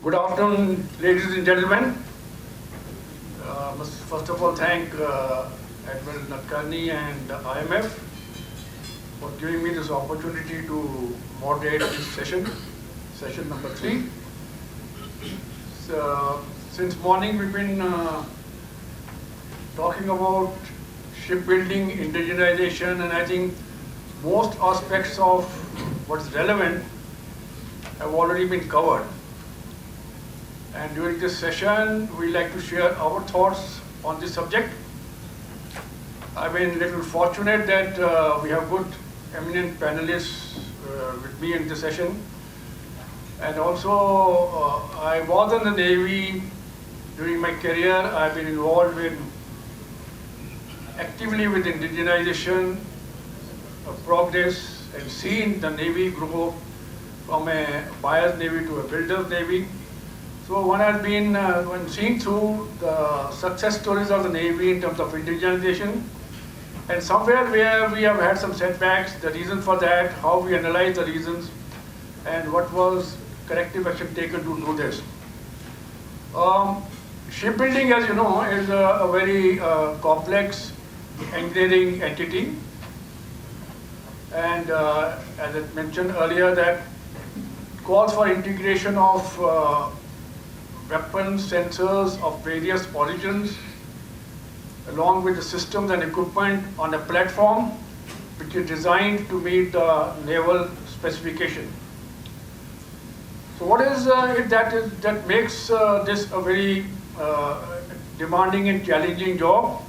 Good afternoon, ladies and gentlemen. Must first of all thank Admiral Nadkarni and IMF for giving me this opportunity to moderate this session number 3. So, since morning we've been talking about shipbuilding, indigenization, and I think most aspects of what's relevant have already been covered. And during this session, we'd like to share our thoughts on this subject. I've been a little fortunate that we have good, eminent panelists with me in this session. And also, I was in the Navy during my career. I've been involved actively with indigenization, progress, and seen the Navy grow from a buyer's Navy to a builder's Navy. So one has been when seeing through the success stories of the Navy in terms of indigenization, and somewhere where we have had some setbacks, the reason for that, how we analyze the reasons, and what was corrective action taken to do this. Shipbuilding, as you know, is a very complex engineering entity, and as I mentioned earlier, that calls for integration of weapons, sensors of various origins, along with the systems and equipment on a platform which is designed to meet the naval specification. So what is it that makes this a very demanding and challenging job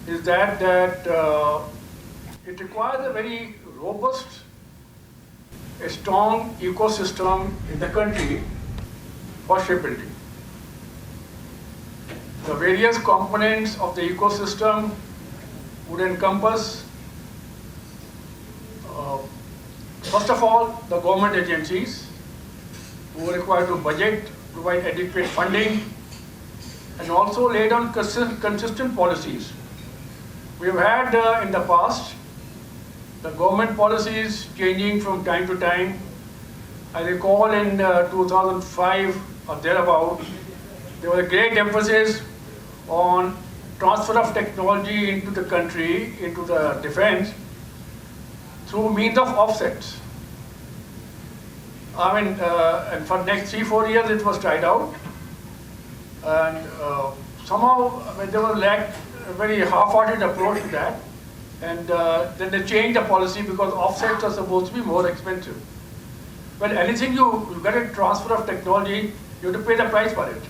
is that it requires a very robust, a strong ecosystem in the country for shipbuilding. The various components of the ecosystem would encompass, first of all, the government agencies who are required to budget, provide adequate funding, and also lay down consistent policies. We have had in the past the government policies changing from time to time. I recall in 2005 or thereabout, there was a great emphasis on transfer of technology into the country, into the defense, through means of offsets. I mean, and for next 3-4 years it was tried out, and somehow there was a very half-hearted approach to that, and then they changed the policy because offsets are supposed to be more expensive. Well, anything you get a transfer of technology, you have to pay the price for it.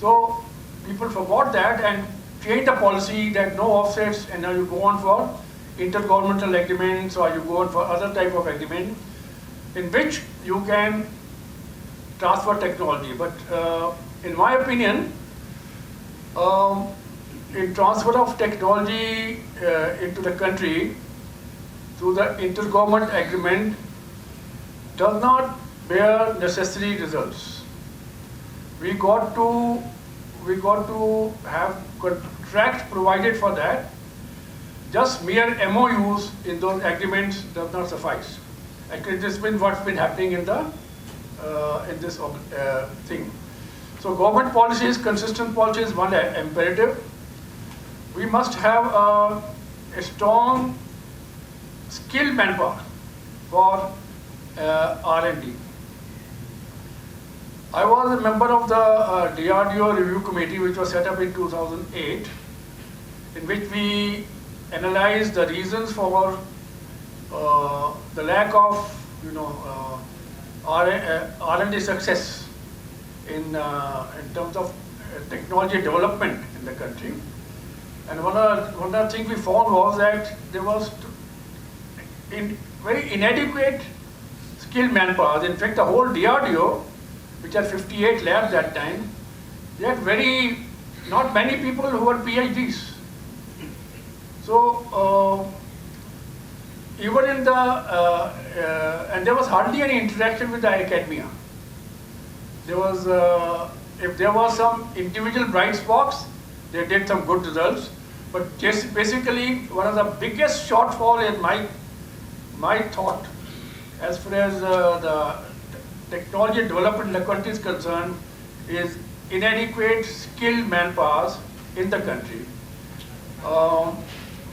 So people forgot that and changed the policy that no offsets, and now you go on for intergovernmental agreements or you go on for other type of agreement in which you can transfer technology. But in my opinion, in transfer of technology into the country through the intergovernment agreement does not bear necessary results. We got to have contracts provided for that. Just mere MOUs in those agreements does not suffice. Actually, this has been what's been happening in this thing. So government policies, consistent policies, one imperative. We must have a strong, skilled manpower for R&D. I was a member of the DRDO review committee, which was set up in 2008, in which we analyzed the reasons for the lack of, R&D success in terms of technology development in the country. And one of the things we found was that there was very inadequate skilled manpower. In fact, the whole DRDO, which had 58 labs that time, they had not many people who were PhDs. So even in and there was hardly any interaction with the academia. There was, if there was some individual bright spots, they did some good results. But just basically, one of the biggest shortfall in my thought, as far as the technology development in the country is concerned is inadequate skilled manpower in the country.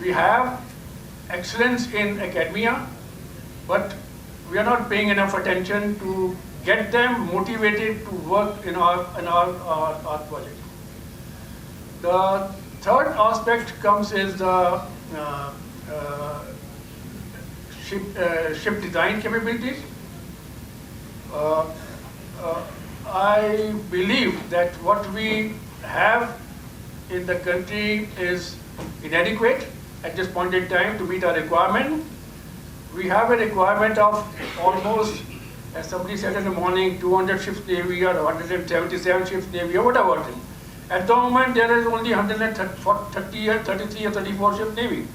We have excellence in academia, but we are not paying enough attention to get them motivated to work in our project. The third aspect comes is the ship design capabilities. I believe that what we have in the country is inadequate at this point in time to meet our requirement. We have a requirement of almost, as somebody said in the morning, 200 ships Navy or 177 ships Navy or whatever it is. At the moment, there is only 133 or 34 ships Navy.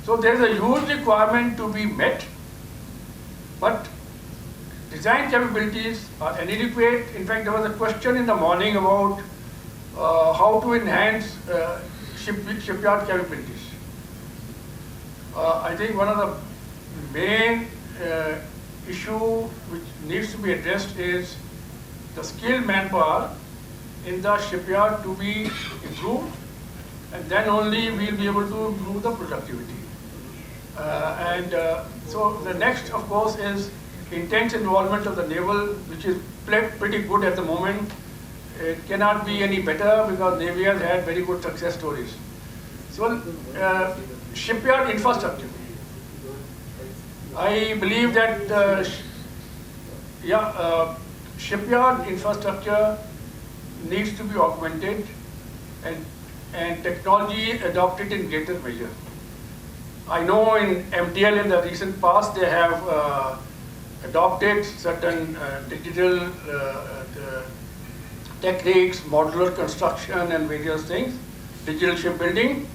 So there is a huge requirement to be met, but design capabilities are inadequate. In fact, there was a question in the morning about how to enhance shipyard capabilities. I think one of the main issue which needs to be addressed is the skilled manpower in the shipyard to be improved, and then only we'll be able to improve the productivity. So the next, of course, is intense involvement of the naval, which is pretty good at the moment. It cannot be any better because Navy has had very good success stories. So shipyard infrastructure. I believe that shipyard infrastructure needs to be augmented and technology adopted in greater measure. I know in MTL in the recent past they have adopted certain digital techniques, modular construction and various things, digital shipbuilding,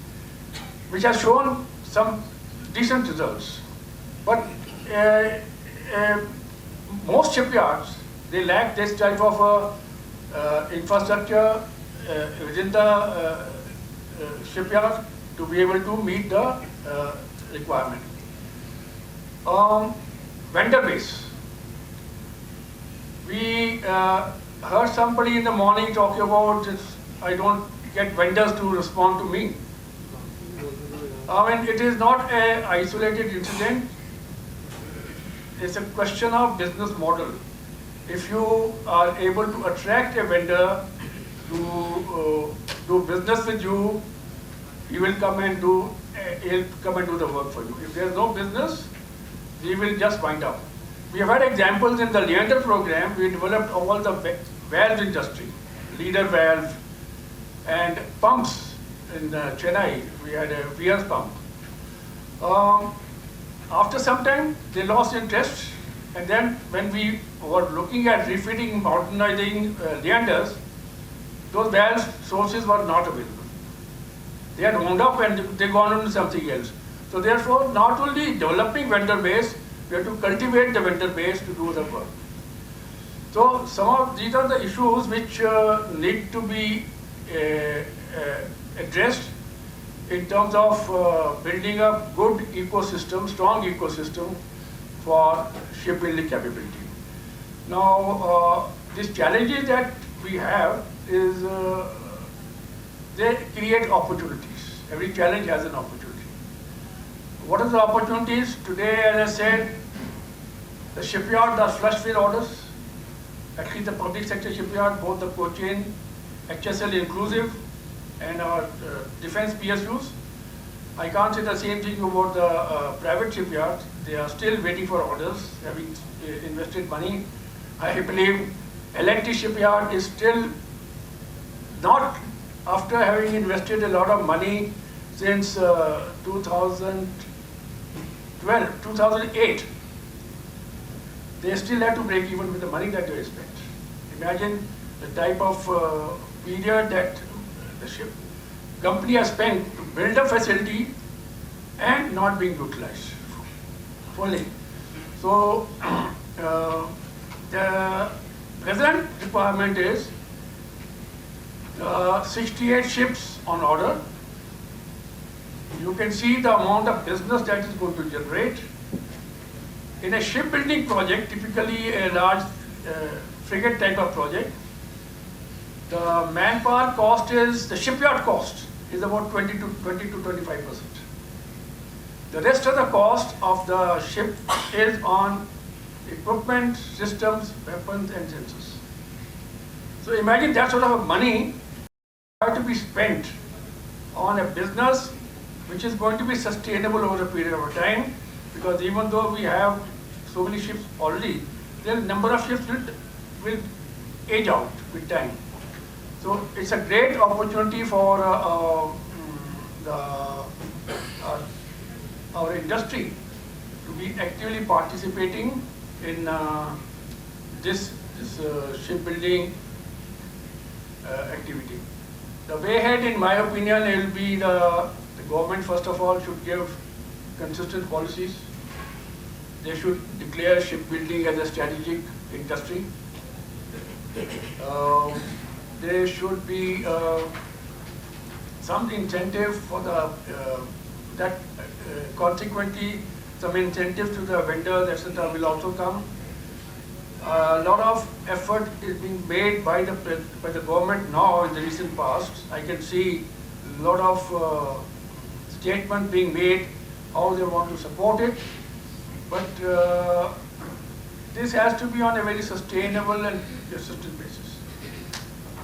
which has shown some decent results. But most shipyards, they lack this type of infrastructure within the shipyard to be able to meet the requirement. Vendor base. We heard somebody in the morning talking about this, I don't get vendors to respond to me. I mean, it is not an isolated incident. It's a question of business model. If you are able to attract a vendor to do business with you, he will come and do the work for you. If there is no business, he will just wind up. We have had examples in the Leander program. We developed all the valve industry, leader valve, and pumps in Chennai. We had a VS pump. After some time, they lost interest, and then when we were looking at refitting, modernizing Leanders, those valve sources were not available. They had wound up and they gone on to something else. So therefore, not only developing vendor base, we have to cultivate the vendor base to do the work. So some of these are the issues which need to be addressed in terms of building a good ecosystem, strong ecosystem for shipbuilding capability. Now, these challenges that we have is they create opportunities. Every challenge has an opportunity. What are the opportunities? Today, as I said, the shipyards are flush with orders. At least the public sector shipyard, both the Cochin, HSL inclusive, and our defense PSUs. I can't say the same thing about the private shipyards. They are still waiting for orders, having invested money. I believe L&T shipyard is still not, after having invested a lot of money since 2008, they still have to break even with the money that they spent. Imagine the type of period that the ship company has spent to build a facility and not being utilized fully. So the present requirement is 68 ships on order. You can see the amount of business that is going to generate. In a shipbuilding project, typically a large frigate type of project, the manpower cost is, the shipyard cost is about 20 to 25%. The rest of the cost of the ship is on equipment, systems, weapons and sensors. So imagine that sort of money have to be spent on a business which is going to be sustainable over a period of time, because even though we have so many ships already, the number of ships will age out with time. So it's a great opportunity for our industry to be actively participating in this shipbuilding activity. The way ahead, in my opinion, will be the government first of all should give consistent policies. They should declare shipbuilding as a strategic industry. There should be some incentive for the consequently some incentive to the vendors, etc. will also come. A lot of effort is being made by the government now in the recent past. I can see a lot of statements being made how they want to support it, but this has to be on a very sustainable and consistent basis.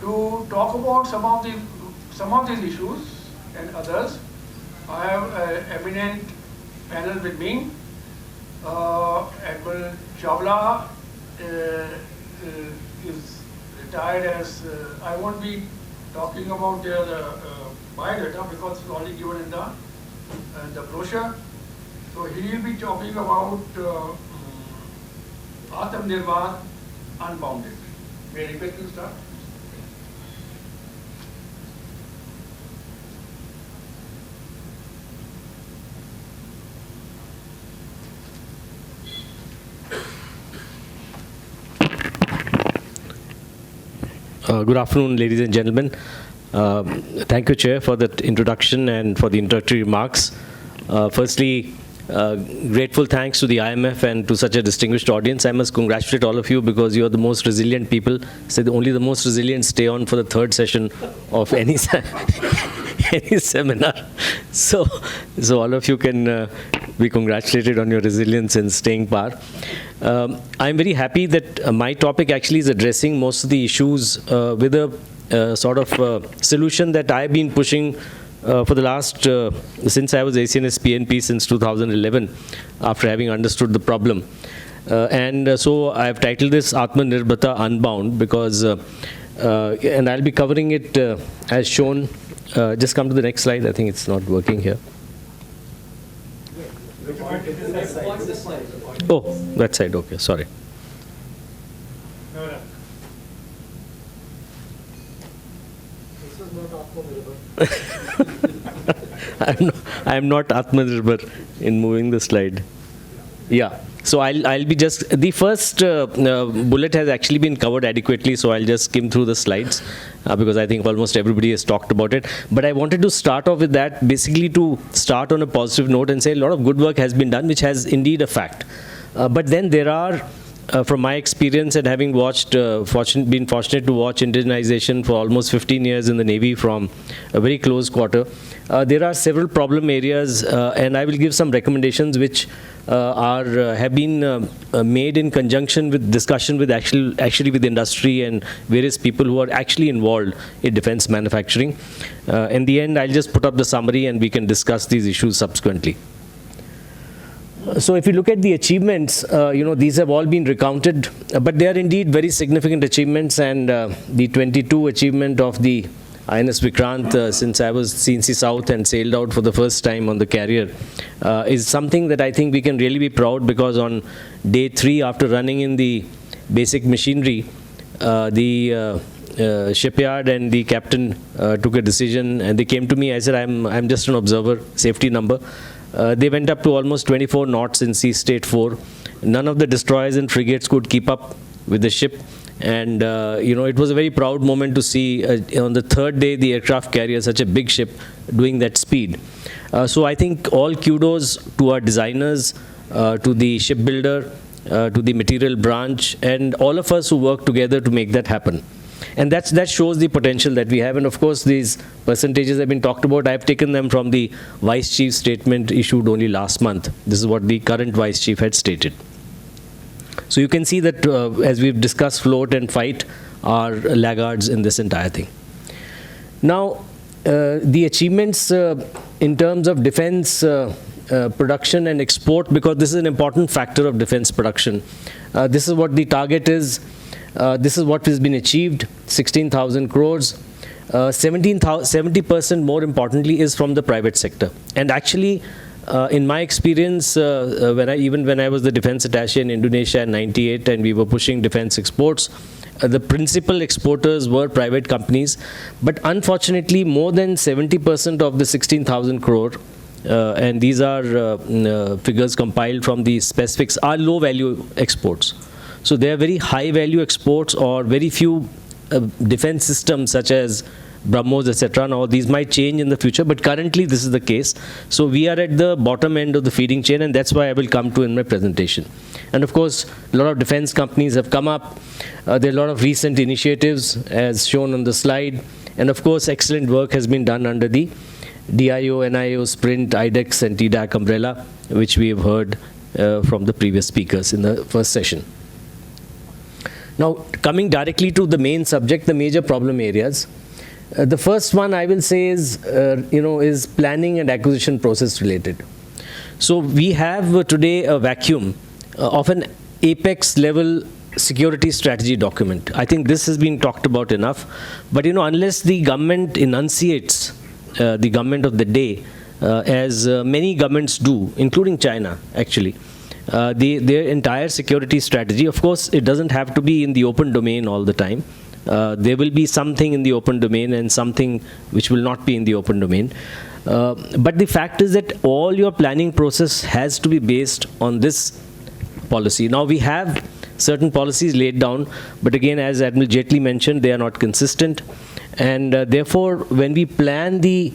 To talk about some of these issues and others, I have an eminent panel with me. Admiral Chawla is retired as, I won't be talking about their biodata because it's already given in the brochure. So he will be talking about Atmanirbhar Unbounded. May I request you to start? Good afternoon, ladies and gentlemen. Thank you, Chair, for that introduction and for the introductory remarks. Firstly, grateful thanks to the IMF and to such a distinguished audience. I must congratulate all of you because you are the most resilient people. Say only the most resilient stay on for the third session of any seminar. So all of you can be congratulated on your resilience and staying power. I'm very happy that my topic actually is addressing most of the issues with a sort of solution that I've been pushing for the last, since I was ACNS PNP since 2011, after having understood the problem. So I've titled this Atmanirbharta Unbound because, and I'll be covering it as shown. Just come to the next slide. I think it's not working here. Oh, that side. Okay, sorry. No. This is not Atmanirbhar. I'm not Atmanirbhar in moving the slide. Yeah. So I'll be just, the first bullet has actually been covered adequately, so I'll just skim through the slides because I think almost everybody has talked about it. But I wanted to start off with that, basically to start on a positive note and say a lot of good work has been done, which has indeed a fact. But then there are, from my experience and having watched, been fortunate to watch indigenization for almost 15 years in the Navy from a very close quarter, there are several problem areas and I will give some recommendations which have been made in conjunction with discussion with actually with industry and various people who are actually involved in defense manufacturing. In the end, I'll just put up the summary and we can discuss these issues subsequently. So if you look at the achievements, these have all been recounted, but they are indeed very significant achievements, and the 22 achievement of the INS Vikrant since I was CNC South and sailed out for the first time on the carrier is something that I think we can really be proud, because on day 3 after running in the basic machinery, the shipyard and the captain took a decision and they came to me. I said, I'm just an observer, safety number. They went up to almost 24 knots in sea state 4. None of the destroyers and frigates could keep up with the ship. And, it was a very proud moment to see on the 3rd day the aircraft carrier, such a big ship, doing that speed. So I think all kudos to our designers, to the shipbuilder, to the material branch, and all of us who work together to make that happen. And that shows the potential that we have. And of course, these percentages have been talked about. I've taken them from the Vice Chief's statement issued only last month. This is what the current Vice Chief had stated. So you can see that as we've discussed, float and fight are laggards in this entire thing. Now, the achievements in terms of defense production and export, because this is an important factor of defense production. This is what the target is. This is what has been achieved, 16,000 crores. 70% more importantly is from the private sector. And actually, in my experience, even when I was the defense attaché in Indonesia in '98 and we were pushing defense exports, the principal exporters were private companies. But unfortunately, more than 70% of the 16,000 crore, and these are figures compiled from the specifics, are low value exports. So they are very high value exports, or very few defense systems such as BrahMos, etc. Now these might change in the future, but currently this is the case. So we are at the bottom end of the feeding chain, and that's why I will come to in my presentation. And of course, a lot of defense companies have come up. There are a lot of recent initiatives as shown on the slide. And of course, excellent work has been done under the DIO, NIO, Sprint, IDEX and TDAC umbrella, which we have heard from the previous speakers in the first session. Now, coming directly to the main subject, the major problem areas. The first one I will say is, is planning and acquisition process related. So we have today a vacuum of an apex level security strategy document. I think this has been talked about enough. But unless the government enunciates, the government of the day, as many governments do, including China actually, their entire security strategy, of course, it doesn't have to be in the open domain all the time. There will be something in the open domain and something which will not be in the open domain. But the fact is that all your planning process has to be based on this policy. Now, we have certain policies laid down, but again, as Admiral Jaitly mentioned, they are not consistent. And therefore, when we plan the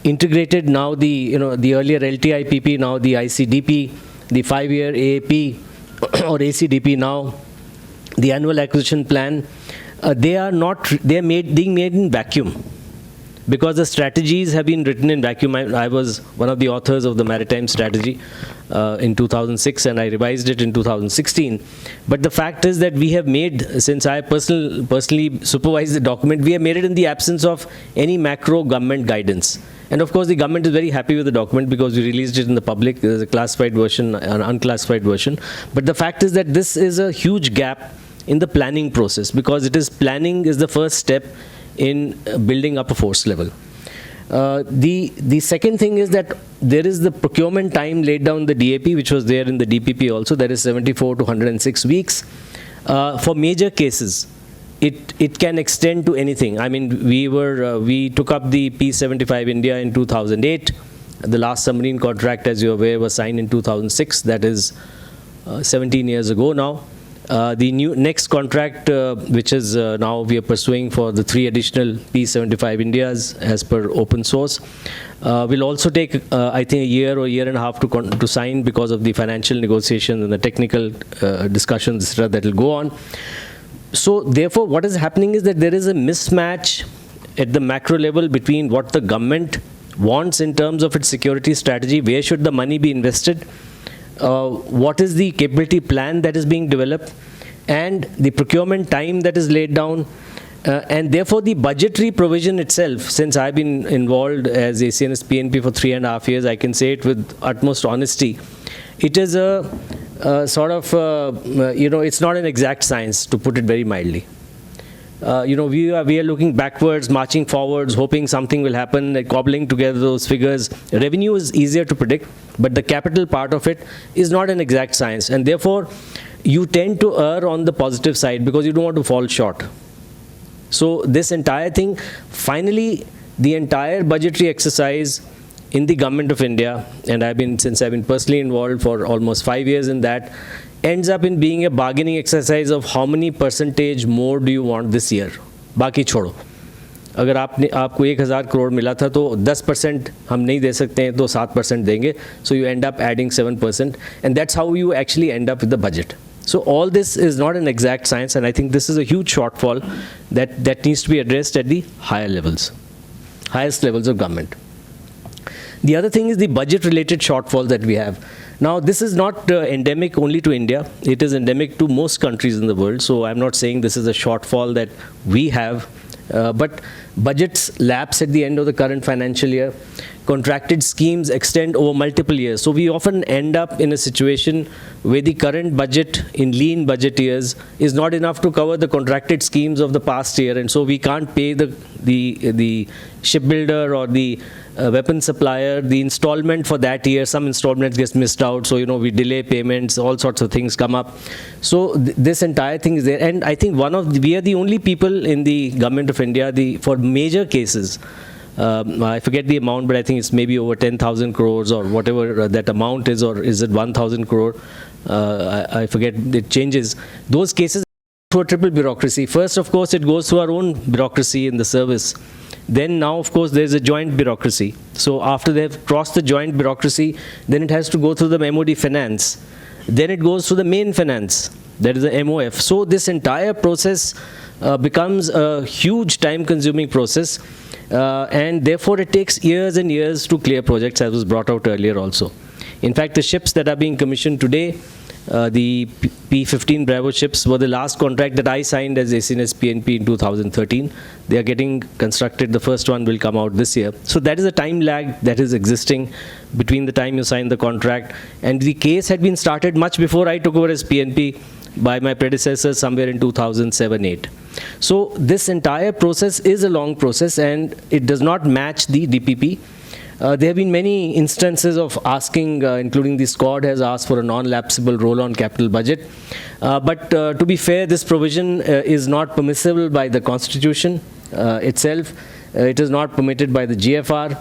integrated, now the earlier LTIPP, now the ICDP, the 5-year AAP or ACDP, now the annual acquisition plan, they are being made in vacuum, because the strategies have been written in vacuum. I was one of the authors of the maritime strategy in 2006, and I revised it in 2016. But the fact is that we have made, since I personally supervised the document, we have made it in the absence of any macro government guidance. And of course, the government is very happy with the document because we released it in the public. There's a classified version, an unclassified version. But the fact is that this is a huge gap in the planning process, because planning is the first step in building up a force level. The second thing is that there is the procurement time laid down in the DAP, which was there in the DPP also, that is 74 to 106 weeks. For major cases, it can extend to anything. I mean, we took up the P75 India in 2008. The last submarine contract, as you're aware, was signed in 2006. That is 17 years ago now. The next contract, which is now we are pursuing for the 3 additional P75 Indias as per open source, will also take, I think, a year or year and a half to sign, because of the financial negotiations and the technical discussions that will go on. So therefore, what is happening is that there is a mismatch at the macro level between what the government wants in terms of its security strategy, where should the money be invested, what is the capability plan that is being developed, and the procurement time that is laid down. And therefore, the budgetary provision itself, since I've been involved as ACNS PNP for 3.5 years, I can say it with utmost honesty. It is a sort of, it's not an exact science, to put it very mildly. We are looking backwards, marching forwards, hoping something will happen, like cobbling together those figures. Revenue is easier to predict, but the capital part of it is not an exact science. And therefore, you tend to err on the positive side because you don't want to fall short. So this entire thing, finally, the entire budgetary exercise in the government of India, and since I've been personally involved for almost 5 years in that, ends up in being a bargaining exercise of how many percentage more do you want this year. Baki chodo. अगर आपको 1000 करोड़ मिला था तो 10% हम नहीं दे सकते हैं तो 7% देंगे. So you end up adding 7%, and that's how you actually end up with the budget. So all this is not an exact science, and I think this is a huge shortfall that needs to be addressed at the highest levels of government. The other thing is the budget-related shortfall that we have. Now, this is not endemic only to India. It is endemic to most countries in the world. So I'm not saying this is a shortfall that we have, but budgets lapse at the end of the current financial year. Contracted schemes extend over multiple years. So we often end up in a situation where the current budget in lean budget years is not enough to cover the contracted schemes of the past year, and so we can't pay the shipbuilder or the weapon supplier the installment for that year. Some installments gets missed out, so we delay payments, all sorts of things come up. So this entire thing is there, and I think we are the only people in the government of India for major cases. I forget the amount, but I think it's maybe over 10,000 crores or whatever that amount is, or is it 1,000 crore? I forget, it changes. Those cases through a triple bureaucracy. First, of course, it goes through our own bureaucracy in the service. Then now, of course, there's a joint bureaucracy. So after they've crossed the joint bureaucracy, then it has to go through the MOD finance. Then it goes through the main finance, that is the MOF. So this entire process becomes a huge time-consuming process. And therefore it takes years and years to clear projects, as was brought out earlier also. In fact, the ships that are being commissioned today, the P-15 Bravo ships, were the last contract that I signed as ACNS PNP in 2013. They are getting constructed. The first one will come out this year. So that is a time lag that is existing between the time you sign the contract. And the case had been started much before I took over as PNP by my predecessors somewhere in 2007-8. So this entire process is a long process, and it does not match the DPP. There have been many instances of asking, including the squad has asked for a non-lapsable roll-on capital budget. But to be fair, this provision is not permissible by the Constitution itself. It is not permitted by the GFR.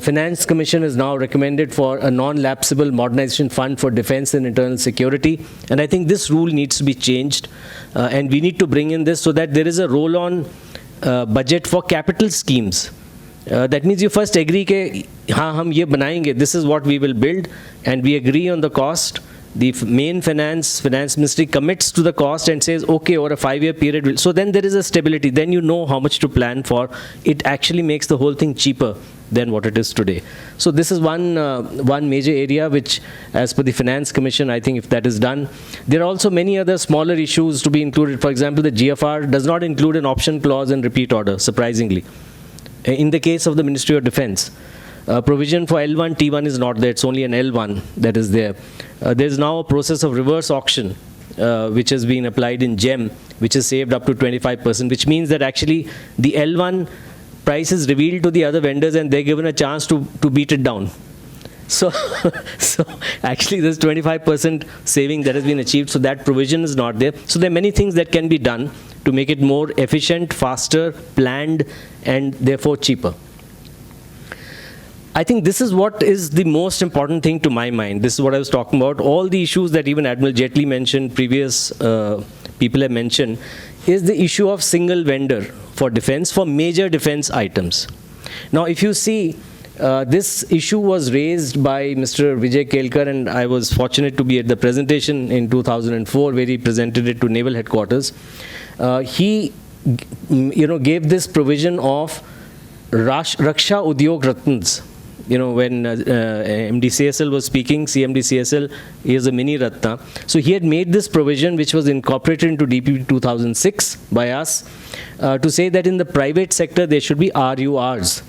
Finance Commission is now recommended for a non-lapsable modernization fund for defense and internal security. And I think this rule needs to be changed. And we need to bring in this so that there is a roll-on budget for capital schemes. That means you first agree that हाँ हम ये बनाएंगे, this is what we will build, and we agree on the cost. The main finance ministry commits to the cost and says, okay, over a 5-year period. So then there is a stability. Then you know how much to plan for. It actually makes the whole thing cheaper than what it is today. So this is one major area which, as per the Finance Commission, I think if that is done. There are also many other smaller issues to be included. For example, the GFR does not include an option clause and repeat order, surprisingly. In the case of the Ministry of Defense, provision for L1, T1 is not there. It's only an L1 that is there. There's now a process of reverse auction, which has been applied in GEM, which is saved up to 25%, which means that actually the L1 price is revealed to the other vendors and they're given a chance to beat it down. So actually there's 25% saving that has been achieved, so that provision is not there. So there are many things that can be done to make it more efficient, faster, planned, and therefore cheaper. I think this is what is the most important thing to my mind. This is what I was talking about. All the issues that even Admiral Jaitly mentioned, previous people have mentioned, is the issue of single vendor for defense, for major defense items. Now, if you see, this issue was raised by Mr. Vijay Kelkar, and I was fortunate to be at the presentation in 2004 where he presented it to Naval Headquarters. He gave this provision of Raksha Udyog Ratnas. When MD CSL was speaking, Cmde CSL, he is a mini Ratna. So he had made this provision, which was incorporated into DPP 2006 by us, to say that in the private sector there should be RURs,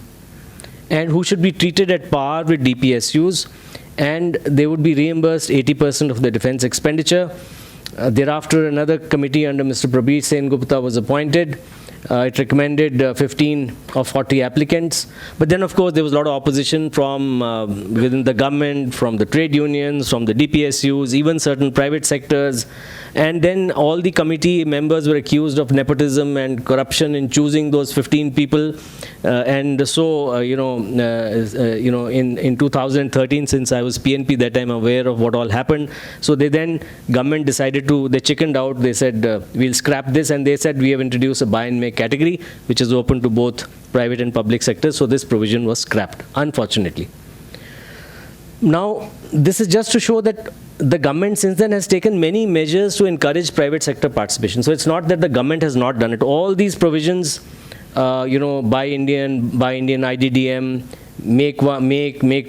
and who should be treated at par with DPSUs, and they would be reimbursed 80% of the defense expenditure. Thereafter, another committee under Mr. Prabir Sen Gupta was appointed. It recommended 15 or 40 applicants. But then, of course, there was a lot of opposition from within the government, from the trade unions, from the DPSUs, even certain private sectors. And then all the committee members were accused of nepotism and corruption in choosing those 15 people. And so, in 2013, since I was PNP that time, aware of what all happened. So government decided they chickened out. They said, we'll scrap this. And they said, we have introduced a buy and make category, which is open to both private and public sectors. So this provision was scrapped, unfortunately. Now, this is just to show that the government since then has taken many measures to encourage private sector participation. So it's not that the government has not done it. All these provisions, buy Indian IDDM, make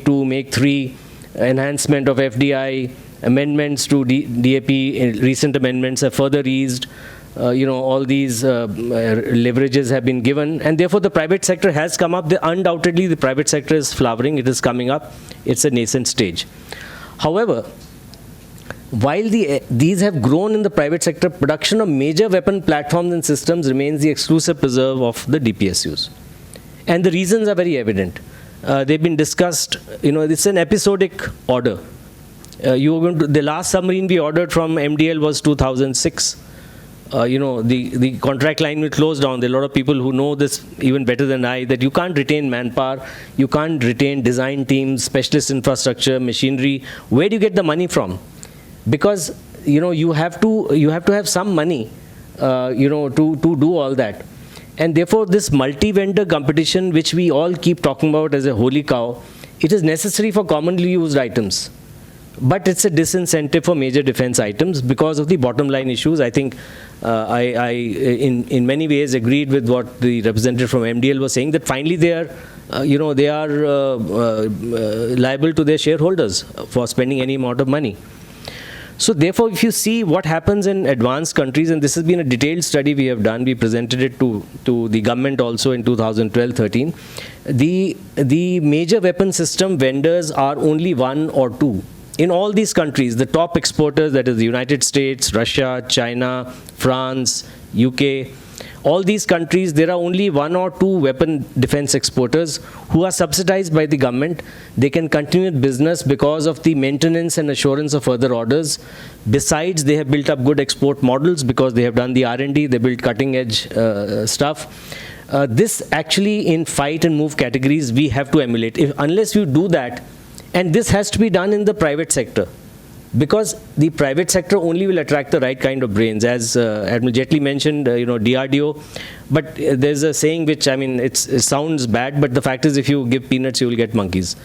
2, make 3, enhancement of FDI, amendments to DAP, recent amendments have further eased. All these leverages have been given, and therefore the private sector has come up. Undoubtedly, the private sector is flowering. It is coming up. It's a nascent stage. However, while these have grown in the private sector, production of major weapon platforms and systems remains the exclusive preserve of the DPSUs. And the reasons are very evident. They've been discussed. It's an episodic order. The last submarine we ordered from MDL was 2006. The contract line will close down. There are a lot of people who know this even better than I, that you can't retain manpower, you can't retain design teams, specialist infrastructure, machinery. Where do you get the money from? Because you have to have some money to do all that. And therefore this multi-vendor competition, which we all keep talking about as a holy cow, it is necessary for commonly used items. But it's a disincentive for major defense items because of the bottom line issues. I think I in many ways agreed with what the representative from MDL was saying, that finally they are liable to their shareholders for spending any amount of money. So therefore, if you see what happens in advanced countries, and this has been a detailed study we have done, we presented it to the government also in 2012-13, the major weapon system vendors are only 1 or 2. In all these countries, the top exporters, that is the United States, Russia, China, France, UK, all these countries, there are only 1 or 2 weapon defense exporters who are subsidized by the government. They can continue business because of the maintenance and assurance of further orders. Besides, they have built up good export models because they have done the R&D, they built cutting edge stuff. This actually in fight and move categories, we have to emulate. Unless you do that, and this has to be done in the private sector, because the private sector only will attract the right kind of brains. As Admiral Jaitly mentioned, DRDO, but there's a saying which, it sounds bad, but the fact is if you give peanuts, you will get monkeys.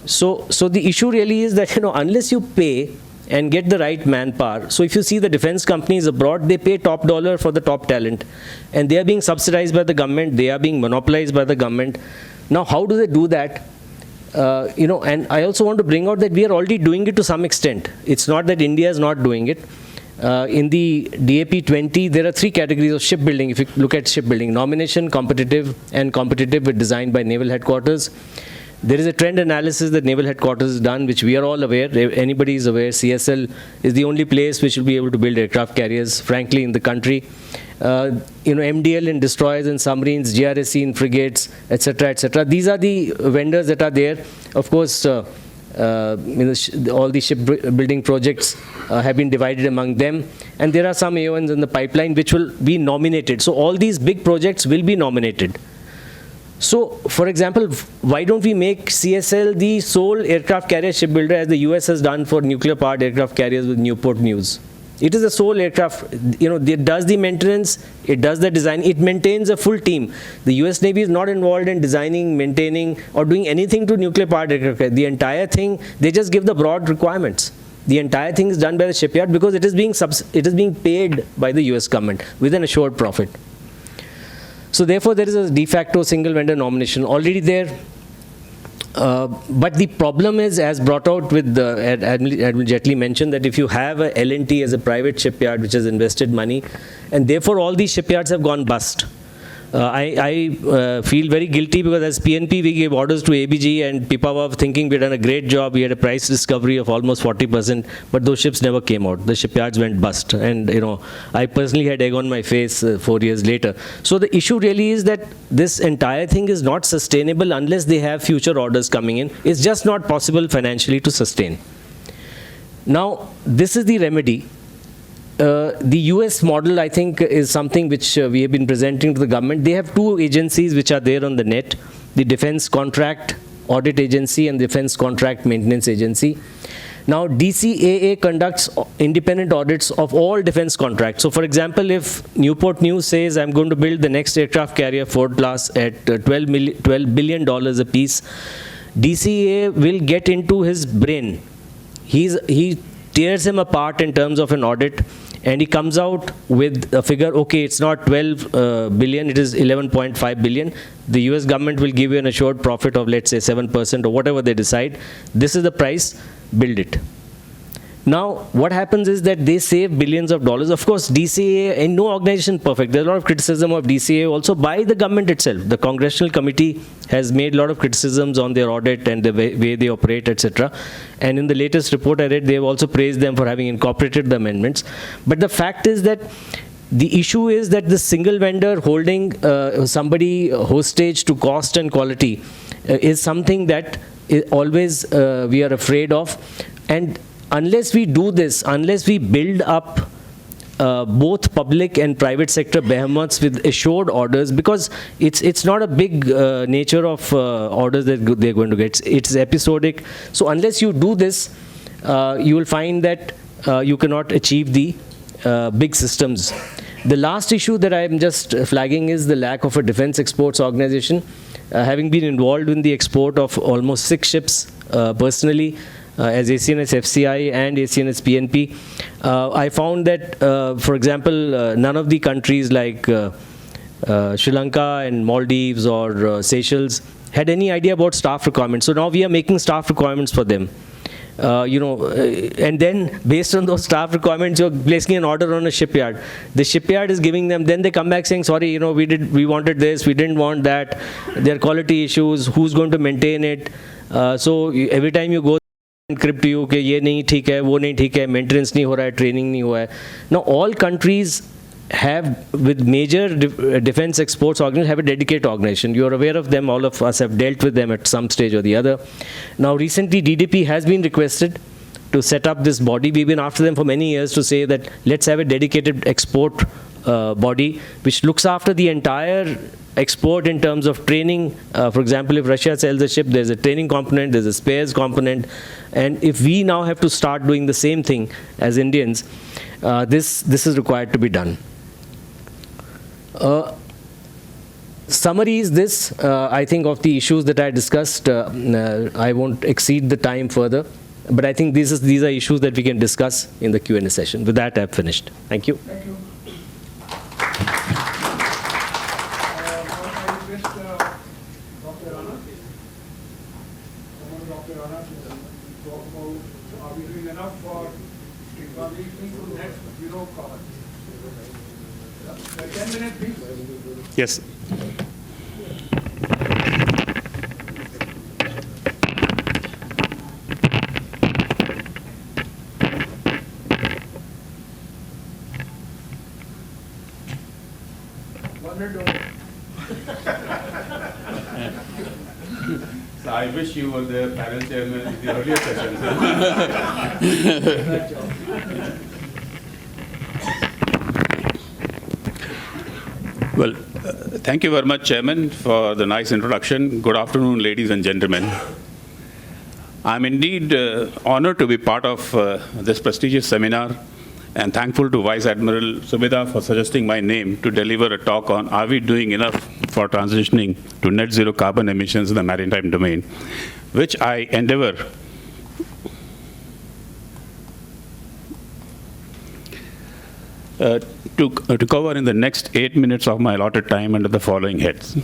So the issue really is that, unless you pay and get the right manpower, so if you see the defense companies abroad, they pay top dollar for the top talent, and they are being subsidized by the government, they are being monopolized by the government. Now, how do they do that? And I also want to bring out that we are already doing it to some extent. It's not that India is not doing it. In the DAP 20, there are 3 categories of shipbuilding. If you look at shipbuilding, nomination, competitive, and competitive with design by Naval Headquarters. There is a trend analysis that Naval Headquarters has done, which we are all aware. Anybody is aware. CSL is the only place which will be able to build aircraft carriers, frankly, in the country. MDL in destroyers and submarines, GRSC in frigates, etc., etc. These are the vendors that are there. Of course, all the shipbuilding projects have been divided among them, and there are some AONs in the pipeline which will be nominated. So all these big projects will be nominated. So, for example, why don't we make CSL the sole aircraft carrier shipbuilder, as the US has done for nuclear-powered aircraft carriers with Newport News? It is a sole aircraft, it does the maintenance, it does the design, it maintains a full team. The US Navy is not involved in designing, maintaining, or doing anything to nuclear powered aircraft. The entire thing, they just give the broad requirements. The entire thing is done by the shipyard because it is being paid by the US government with an assured profit. So therefore, there is a de facto single vendor nomination already there. But the problem is, as brought out with Admiral Jaitly mentioned, that if you have a L&T as a private shipyard which has invested money, and therefore all these shipyards have gone bust. I feel very guilty because as PNP we gave orders to ABG and Pipavav thinking we had done a great job. We had a price discovery of almost 40%, but those ships never came out. The shipyards went bust, and I personally had egg on my face 4 years later. So the issue really is that this entire thing is not sustainable unless they have future orders coming in. It's just not possible financially to sustain. Now, this is the remedy. The US model, I think, is something which we have been presenting to the government. They have 2 agencies which are there on the net, the Defense Contract Audit Agency and Defense Contract Maintenance Agency. Now, DCAA conducts independent audits of all defense contracts. So, for example, if Newport News says, I'm going to build the next aircraft carrier Ford class at $12 billion a piece, DCAA will get into his brain. He tears him apart in terms of an audit, and he comes out with a figure, okay, it's not 12 billion, it is 11.5 billion. The US government will give you an assured profit of, let's say, 7% or whatever they decide. This is the price, build it. Now, what happens is that they save billions of dollars. Of course, DCAA, and no organization perfect. There's a lot of criticism of DCAA also by the government itself. The Congressional Committee has made a lot of criticisms on their audit and the way they operate, etc. And in the latest report I read, they've also praised them for having incorporated the amendments. But the fact is that the issue is that the single vendor holding somebody hostage to cost and quality is something that always we are afraid of. And unless we do this, unless we build up both public and private sector behemoths with assured orders, because it's not a big nature of orders that they're going to get. It's episodic. So unless you do this, you will find that you cannot achieve the big systems. The last issue that I'm just flagging is the lack of a defense exports organization. Having been involved in the export of almost 6 ships personally, as ACNS FCI and ACNS PNP, I found that, for example, none of the countries like Sri Lanka and Maldives or Seychelles had any idea about staff requirements. So now we are making staff requirements for them. And then based on those staff requirements, you're placing an order on a shipyard. The shipyard is giving them, then they come back saying, sorry, we wanted this, we didn't want that. There are quality issues, who's going to maintain it? So every time you go, encrypt to you कि ये नहीं ठीक है, वो नहीं ठीक है, maintenance नहीं हो रहा है, training नहीं हुआ है. Now all countries have, with major defense exports organizations, have a dedicated organization. You are aware of them. All of us have dealt with them at some stage or the other. Now recently DDP has been requested to set up this body. We've been after them for many years to say that let's have a dedicated export body which looks after the entire export in terms of training. For example, if Russia sells a ship, there's a training component, there's a spares component, and if we now have to start doing the same thing as Indians, this is required to be done. Summary is this, I think, of the issues that I discussed. I won't exceed the time further, but I think these are issues that we can discuss in the Q&A session. With that, I've finished. Thank you. Thank you. Dr. Rana. Dr. Rana to talk about, are we doing enough for transitioning to net zero carbon? 10 minutes, please. Yes. So I wish you were the panel chairman in the earlier sessions. Well, thank you very much, Chairman, for the nice introduction. Good afternoon, ladies and gentlemen. I'm indeed honored to be part of this prestigious seminar and thankful to Vice Admiral Subeda for suggesting my name to deliver a talk on are we doing enough for transitioning to net zero carbon emissions in the maritime domain, which I endeavor to cover in the next 8 minutes of my allotted time under the following heads.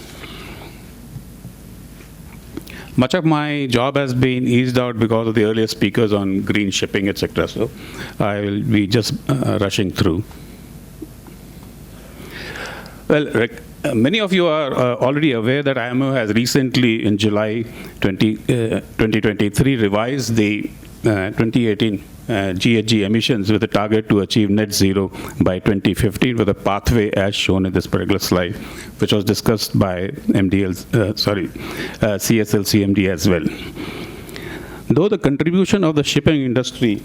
Much of my job has been eased out because of the earlier speakers on green shipping, etc. So I will be just rushing through. Well, many of you are already aware that IMF has recently, in July 2023, revised the 2018 GHG emissions with a target to achieve net zero by 2015 with a pathway as shown in this particular slide, which was discussed by CSL Cmde as well. Though the contribution of the shipping industry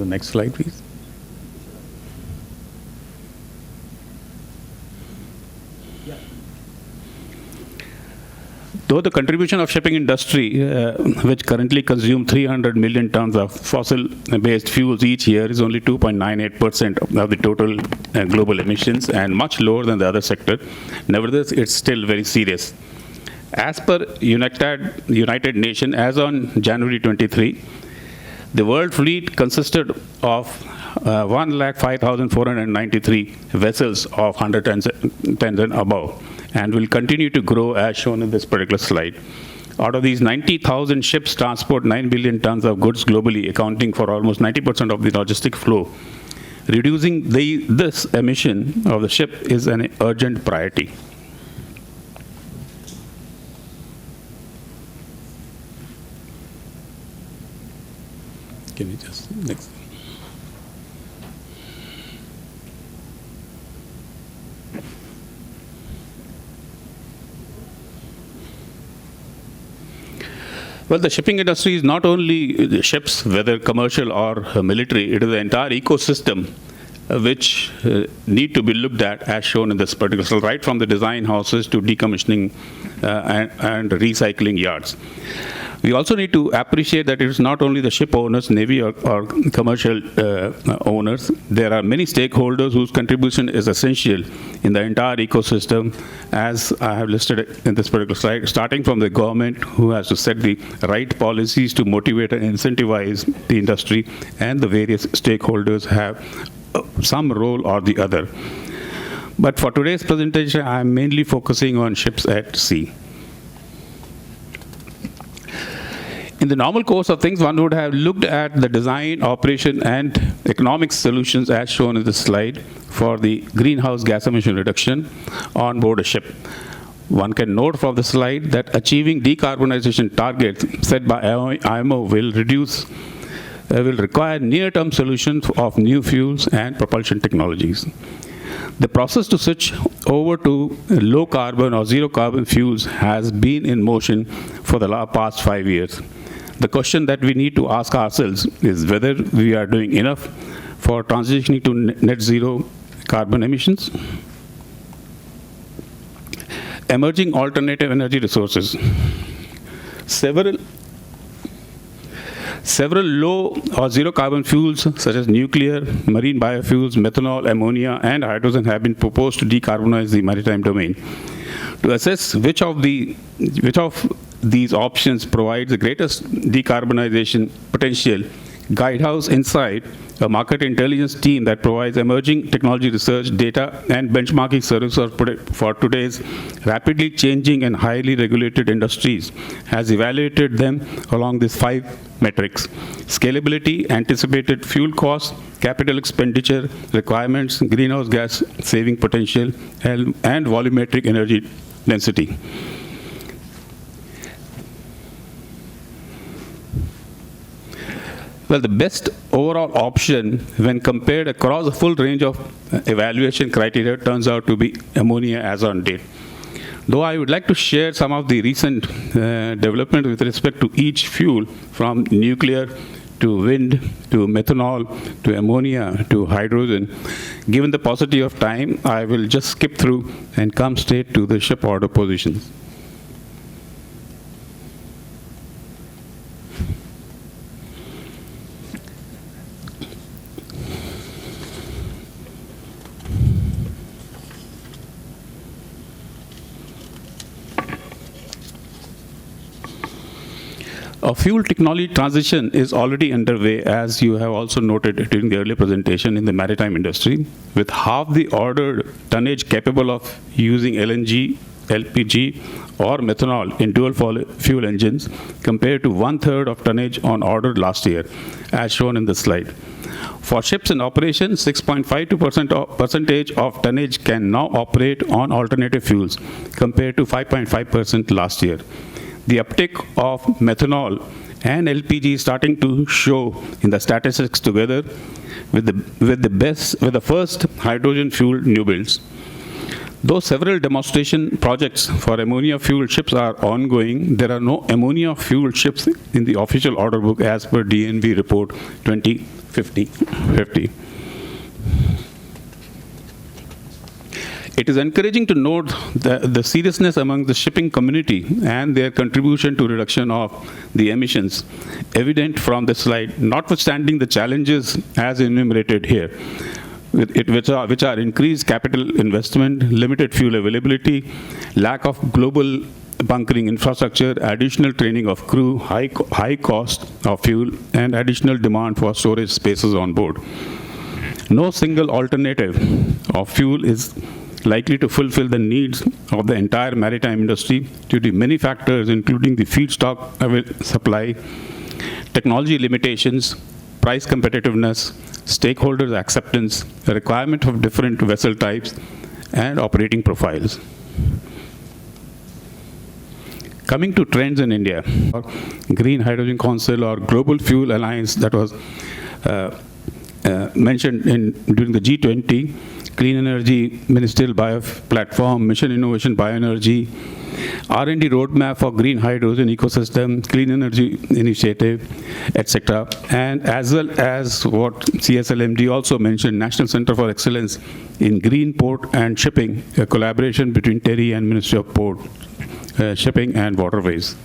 the next slide, please. Though the contribution of shipping industry, which currently consume 300 million tons of fossil-based fuels each year, is only 2.98% of the total global emissions and much lower than the other sector, nevertheless, it's still very serious. As per United Nations, as on January 23, the world fleet consisted of 105,493 vessels of 100 tons and above, and will continue to grow as shown in this particular slide. Out of these, 90,000 ships transport 9 billion tons of goods globally, accounting for almost 90% of the logistic flow. Reducing this emission of the ship is an urgent priority. Can you just next? Well, the shipping industry is not only the ships, whether commercial or military, it is the entire ecosystem which need to be looked at as shown in this particular slide, right from the design houses to decommissioning and recycling yards. We also need to appreciate that it is not only the ship owners, Navy or commercial owners. There are many stakeholders whose contribution is essential in the entire ecosystem, as I have listed in this particular slide, starting from the government, who has to set the right policies to motivate and incentivize the industry, and the various stakeholders have some role or the other. But for today's presentation, I am mainly focusing on ships at sea. In the normal course of things, one would have looked at the design, operation, and economic solutions as shown in this slide for the greenhouse gas emission reduction on board a ship. One can note from the slide that achieving decarbonization targets set by IMO will require near-term solutions of new fuels and propulsion technologies. The process to switch over to low carbon or zero carbon fuels has been in motion for the past 5 years. The question that we need to ask ourselves is whether we are doing enough for transitioning to net zero carbon emissions. Emerging alternative energy resources. Several low or zero carbon fuels such as nuclear, marine biofuels, methanol, ammonia, and hydrogen have been proposed to decarbonize the maritime domain. To assess which of these options provides the greatest decarbonization potential, Guidehouse Insight, a market intelligence team that provides emerging technology research, data, and benchmarking services for today's rapidly changing and highly regulated industries, has evaluated them along these 5 metrics: scalability, anticipated fuel costs, capital expenditure requirements, greenhouse gas saving potential, and volumetric energy density. Well, the best overall option when compared across a full range of evaluation criteria turns out to be ammonia as on date. Though I would like to share some of the recent development with respect to each fuel, from nuclear to wind to methanol to ammonia to hydrogen. Given the paucity of time, I will just skip through and come straight to the ship order positions. A fuel technology transition is already underway, as you have also noted during the earlier presentation, in the maritime industry, with half the ordered tonnage capable of using LNG, LPG, or methanol in dual fuel engines, compared to 1/3 of tonnage on order last year, as shown in the slide. For ships in operation, 6.52% of tonnage can now operate on alternative fuels, compared to 5.5% last year. The uptake of methanol and LPG is starting to show in the statistics together with the first hydrogen fueled new builds. Though several demonstration projects for ammonia fueled ships are ongoing, there are no ammonia fueled ships in the official order book as per DNV report 2015. 50. It is encouraging to note the seriousness among the shipping community and their contribution to reduction of the emissions, evident from the slide, notwithstanding the challenges as enumerated here, which are increased capital investment, limited fuel availability, lack of global bunkering infrastructure, additional training of crew, high cost of fuel, and additional demand for storage spaces on board. No single alternative of fuel is likely to fulfill the needs of the entire maritime industry due to many factors, including the feedstock supply, technology limitations, price competitiveness, stakeholders' acceptance, the requirement of different vessel types, and operating profiles. Coming to trends in India, Green Hydrogen Council or Global Fuel Alliance that was mentioned during the G20, Clean Energy Ministerial Platform, Mission Innovation Bioenergy, R&D Roadmap for Green Hydrogen Ecosystem, Clean Energy Initiative, etc. And as well as what CSLMD also mentioned, National Center for Excellence in Green Port and Shipping, a collaboration between TERI and Ministry of Port, Shipping and Waterways.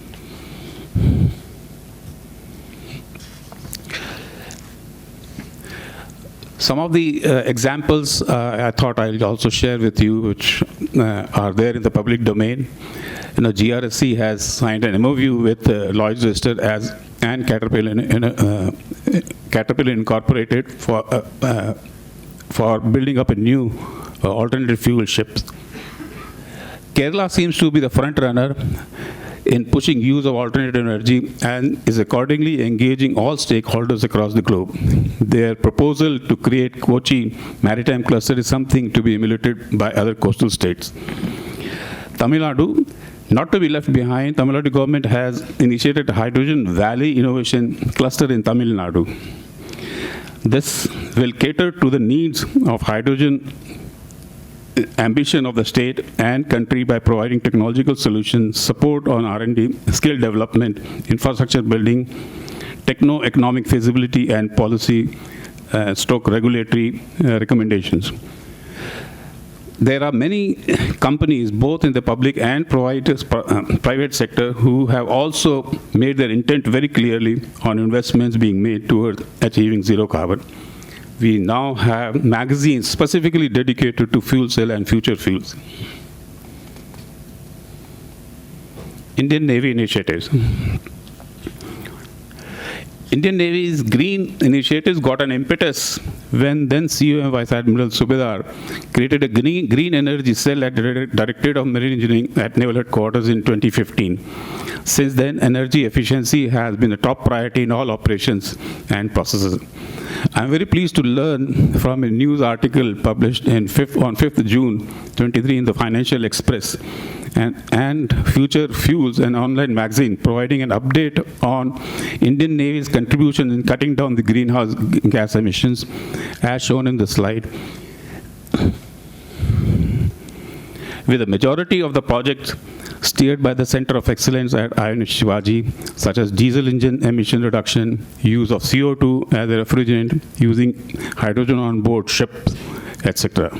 Some of the examples I thought I'll also share with you, which are there in the public domain. GRSC has signed an MOU with Lloyd's Register and Caterpillar Incorporated for building up a new alternative fuel ships. Kerala seems to be the front runner in pushing use of alternative energy and is accordingly engaging all stakeholders across the globe. Their proposal to create Kochi Maritime Cluster is something to be emulated by other coastal states. Tamil Nadu, not to be left behind, Tamil Nadu government has initiated a Hydrogen Valley Innovation Cluster in Tamil Nadu. This will cater to the needs of hydrogen ambition of the state and country by providing technological solutions, support on R&D, skill development, infrastructure building, techno-economic feasibility, and policy regulatory recommendations. There are many companies, both in the public and private sector, who have also made their intent very clearly on investments being made towards achieving zero carbon. We now have magazines specifically dedicated to fuel cell and future fuels. Indian Navy initiatives. Indian Navy's green initiatives got an impetus when then CEO and Vice Admiral Subedar created a green energy cell at the Directorate of Marine Engineering at Naval Headquarters in 2015. Since then, energy efficiency has been a top priority in all operations and processes. I'm very pleased to learn from a news article published on 5th June 23 in the Financial Express and Future Fuels, an online magazine, providing an update on Indian Navy's contribution in cutting down the greenhouse gas emissions, as shown in the slide. With the majority of the projects steered by the Center of Excellence at IMF Shivaji, such as diesel engine emission reduction, use of CO2 as a refrigerant, using hydrogen on board ships, etc.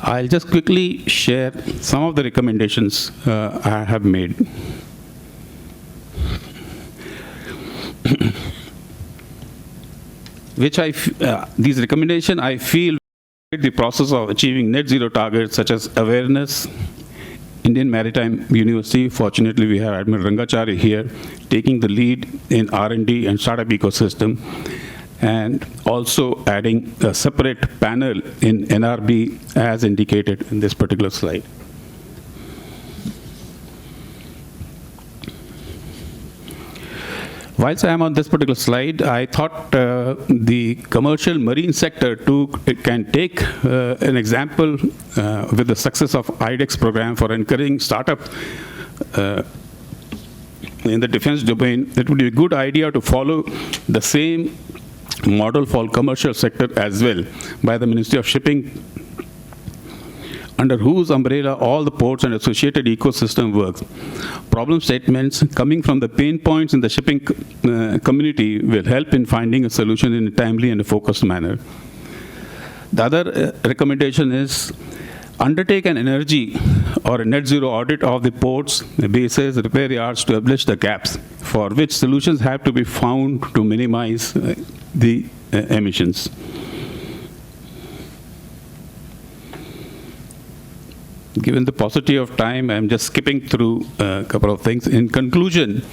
I'll just quickly share some of the recommendations I have made. These recommendations I feel the process of achieving net zero targets such as awareness. Indian Maritime University, fortunately we have Admiral Rangachari here, taking the lead in R&D and startup ecosystem, and also adding a separate panel in NRB as indicated in this particular slide. Whilst I am on this particular slide, I thought the commercial marine sector can take an example with the success of IDEX program for encouraging startup in the defense domain. It would be a good idea to follow the same model for commercial sector as well by the Ministry of Shipping under whose umbrella all the ports and associated ecosystem works. Problem statements coming from the pain points in the shipping community will help in finding a solution in a timely and a focused manner. The other recommendation is undertake an energy or a net zero audit of the ports, bases, repair yards to establish the gaps, for which solutions have to be found to minimize the emissions. Given the paucity of time, I'm just skipping through a couple of things. In conclusion,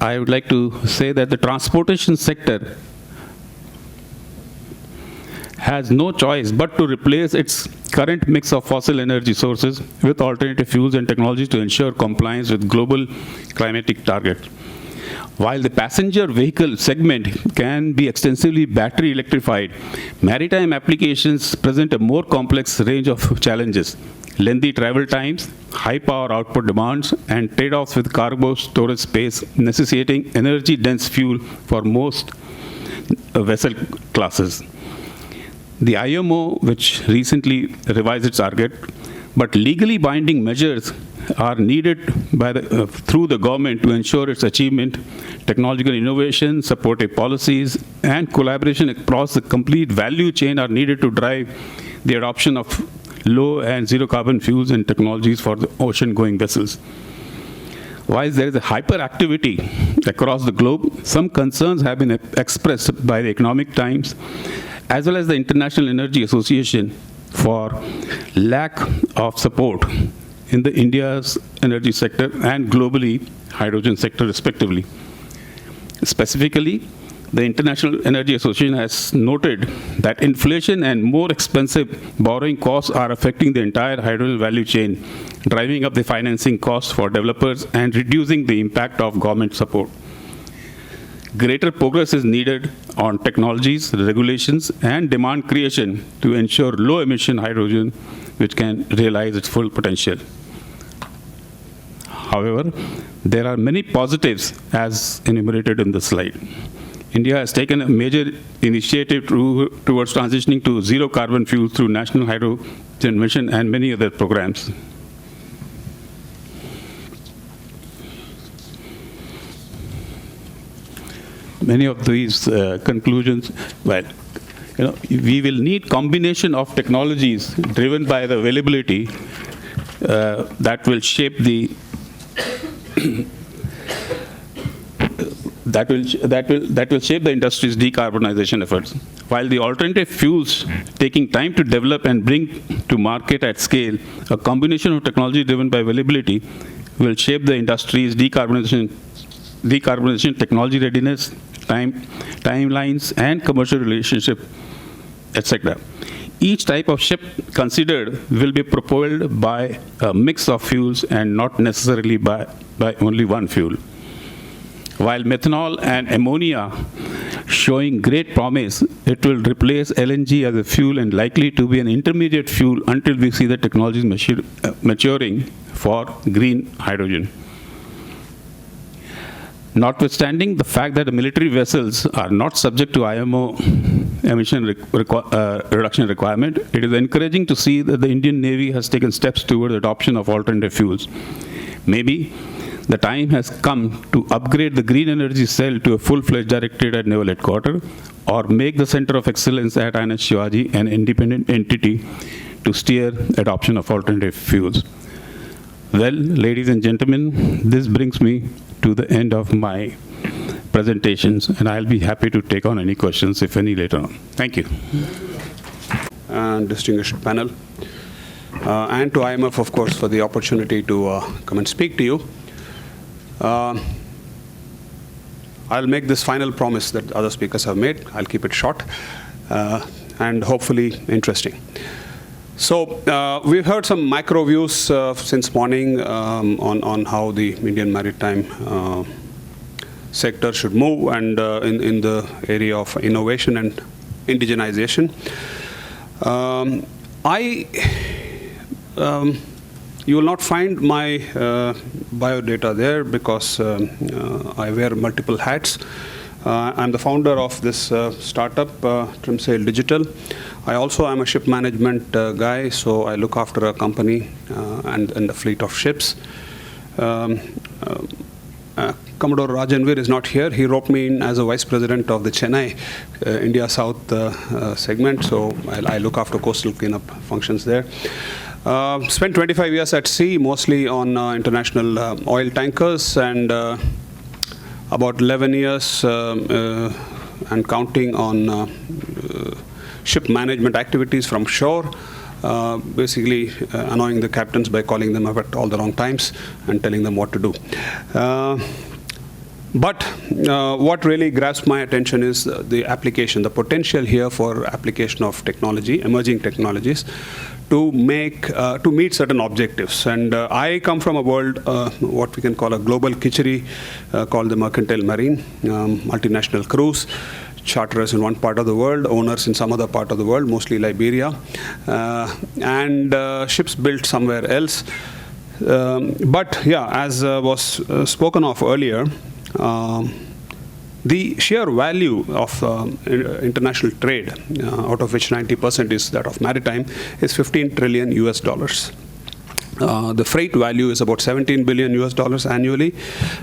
I would like to say that the transportation sector has no choice but to replace its current mix of fossil energy sources with alternative fuels and technologies to ensure compliance with global climatic targets. While the passenger vehicle segment can be extensively battery electrified, maritime applications present a more complex range of challenges. Lengthy travel times, high power output demands, and trade-offs with cargo storage space necessitating energy-dense fuel for most vessel classes. The IMO, which recently revised its target, but legally binding measures are needed through the government to ensure its achievement. Technological innovation, supportive policies, and collaboration across the complete value chain are needed to drive the adoption of low and zero carbon fuels and technologies for the ocean-going vessels. While there is a hyperactivity across the globe, some concerns have been expressed by the Economic Times as well as the International Energy Association for lack of support in the India's energy sector and globally hydrogen sector respectively. Specifically, the International Energy Association has noted that inflation and more expensive borrowing costs are affecting the entire hydrogen value chain, driving up the financing costs for developers and reducing the impact of government support. Greater progress is needed on technologies, regulations, and demand creation to ensure low-emission hydrogen, which can realize its full potential. However, there are many positives as enumerated in the slide. India has taken a major initiative towards transitioning to zero carbon fuel through National Hydrogen Mission and many other programs. Many of these conclusions, well, we will need combination of technologies driven by the availability that will shape the that will shape the industry's decarbonization efforts. While the alternative fuels taking time to develop and bring to market at scale, a combination of technology driven by availability will shape the industry's decarbonization, technology readiness, timelines, and commercial relationship, etc. Each type of ship considered will be propelled by a mix of fuels and not necessarily by only one fuel. While methanol and ammonia showing great promise, it will replace LNG as a fuel and likely to be an intermediate fuel until we see the technologies maturing for green hydrogen. Notwithstanding the fact that the military vessels are not subject to IMO emission reduction requirement, it is encouraging to see that the Indian Navy has taken steps toward the adoption of alternative fuels. Maybe the time has come to upgrade the green energy cell to a full-fledged directorate at Naval Headquarters, or make the Center of Excellence at INS Shivaji an independent entity to steer adoption of alternative fuels. Well, ladies and gentlemen, this brings me to the end of my presentations, and I'll be happy to take on any questions, if any, later on. Thank you. And distinguished panel, and to IMF, of course, for the opportunity to come and speak to you. I'll make this final promise that other speakers have made. I'll keep it short and hopefully interesting. So we've heard some micro views since morning on how the Indian maritime sector should move, and in the area of innovation and indigenization. You will not find my biodata there because I wear multiple hats. I'm the founder of this startup, Trimsail Digital. I also am a ship management guy, so I look after a company and the fleet of ships. Commodore Rajanvir is not here. He roped me in as a vice president of the Chennai, India South segment, so I look after coastal cleanup functions there. Spent 25 years at sea, mostly on international oil tankers, and about 11 years and counting on ship management activities from shore. Basically annoying the captains by calling them up at all the wrong times and telling them what to do. But what really grabs my attention is the application, the potential here for application of technology, emerging technologies, to meet certain objectives. And I come from a world, what we can call a global kitchery, called the mercantile marine, multinational crews, charterers in one part of the world, owners in some other part of the world, mostly Liberia, and ships built somewhere else. But yeah, as was spoken of earlier, the sheer value of international trade, out of which 90% is that of maritime, is $15 trillion US. The freight value is about $17 billion US annually,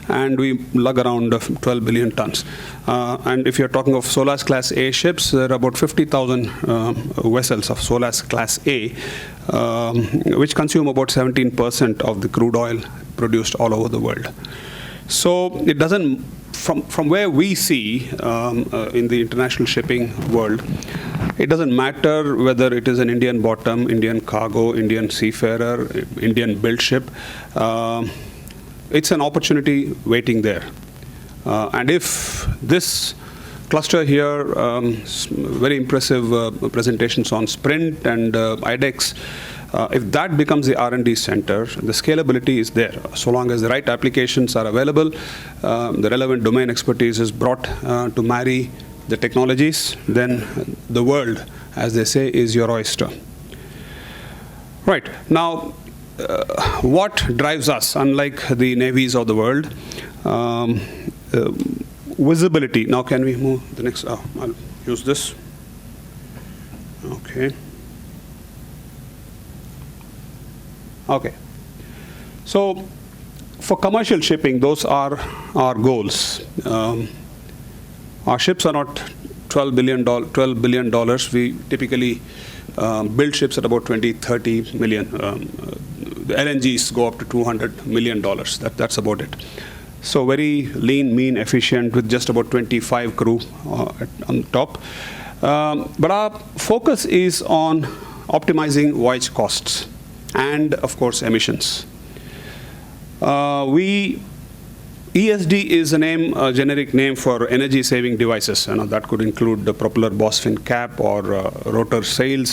and we lug around 12 billion tons. And if you're talking of SOLAS Class A ships, there are about 50,000 vessels of SOLAS Class A, which consume about 17% of the crude oil produced all over the world. So it doesn't, from where we see in the international shipping world, it doesn't matter whether it is an Indian bottom, Indian cargo, Indian seafarer, Indian built ship. It's an opportunity waiting there. And if this cluster here, very impressive presentations on Sprint and IDEX, if that becomes the R&D center, the scalability is there. So long as the right applications are available, the relevant domain expertise is brought to marry the technologies, then the world, as they say, is your oyster. Right. Now, what drives us, unlike the navies of the world? Visibility. Now, can we move the next? I'll use this. Okay. Okay. So, for commercial shipping, those are our goals. Our ships are not $12 billion. We typically build ships at about 20, 30 million. The LNGs go up to $200 million. That's about it. So very lean, mean, efficient, with just about 25 crew on top. But our focus is on optimizing voyage costs and, of course, emissions. ESD is a generic name for energy-saving devices. That could include the propeller boss fin cap or rotor sails,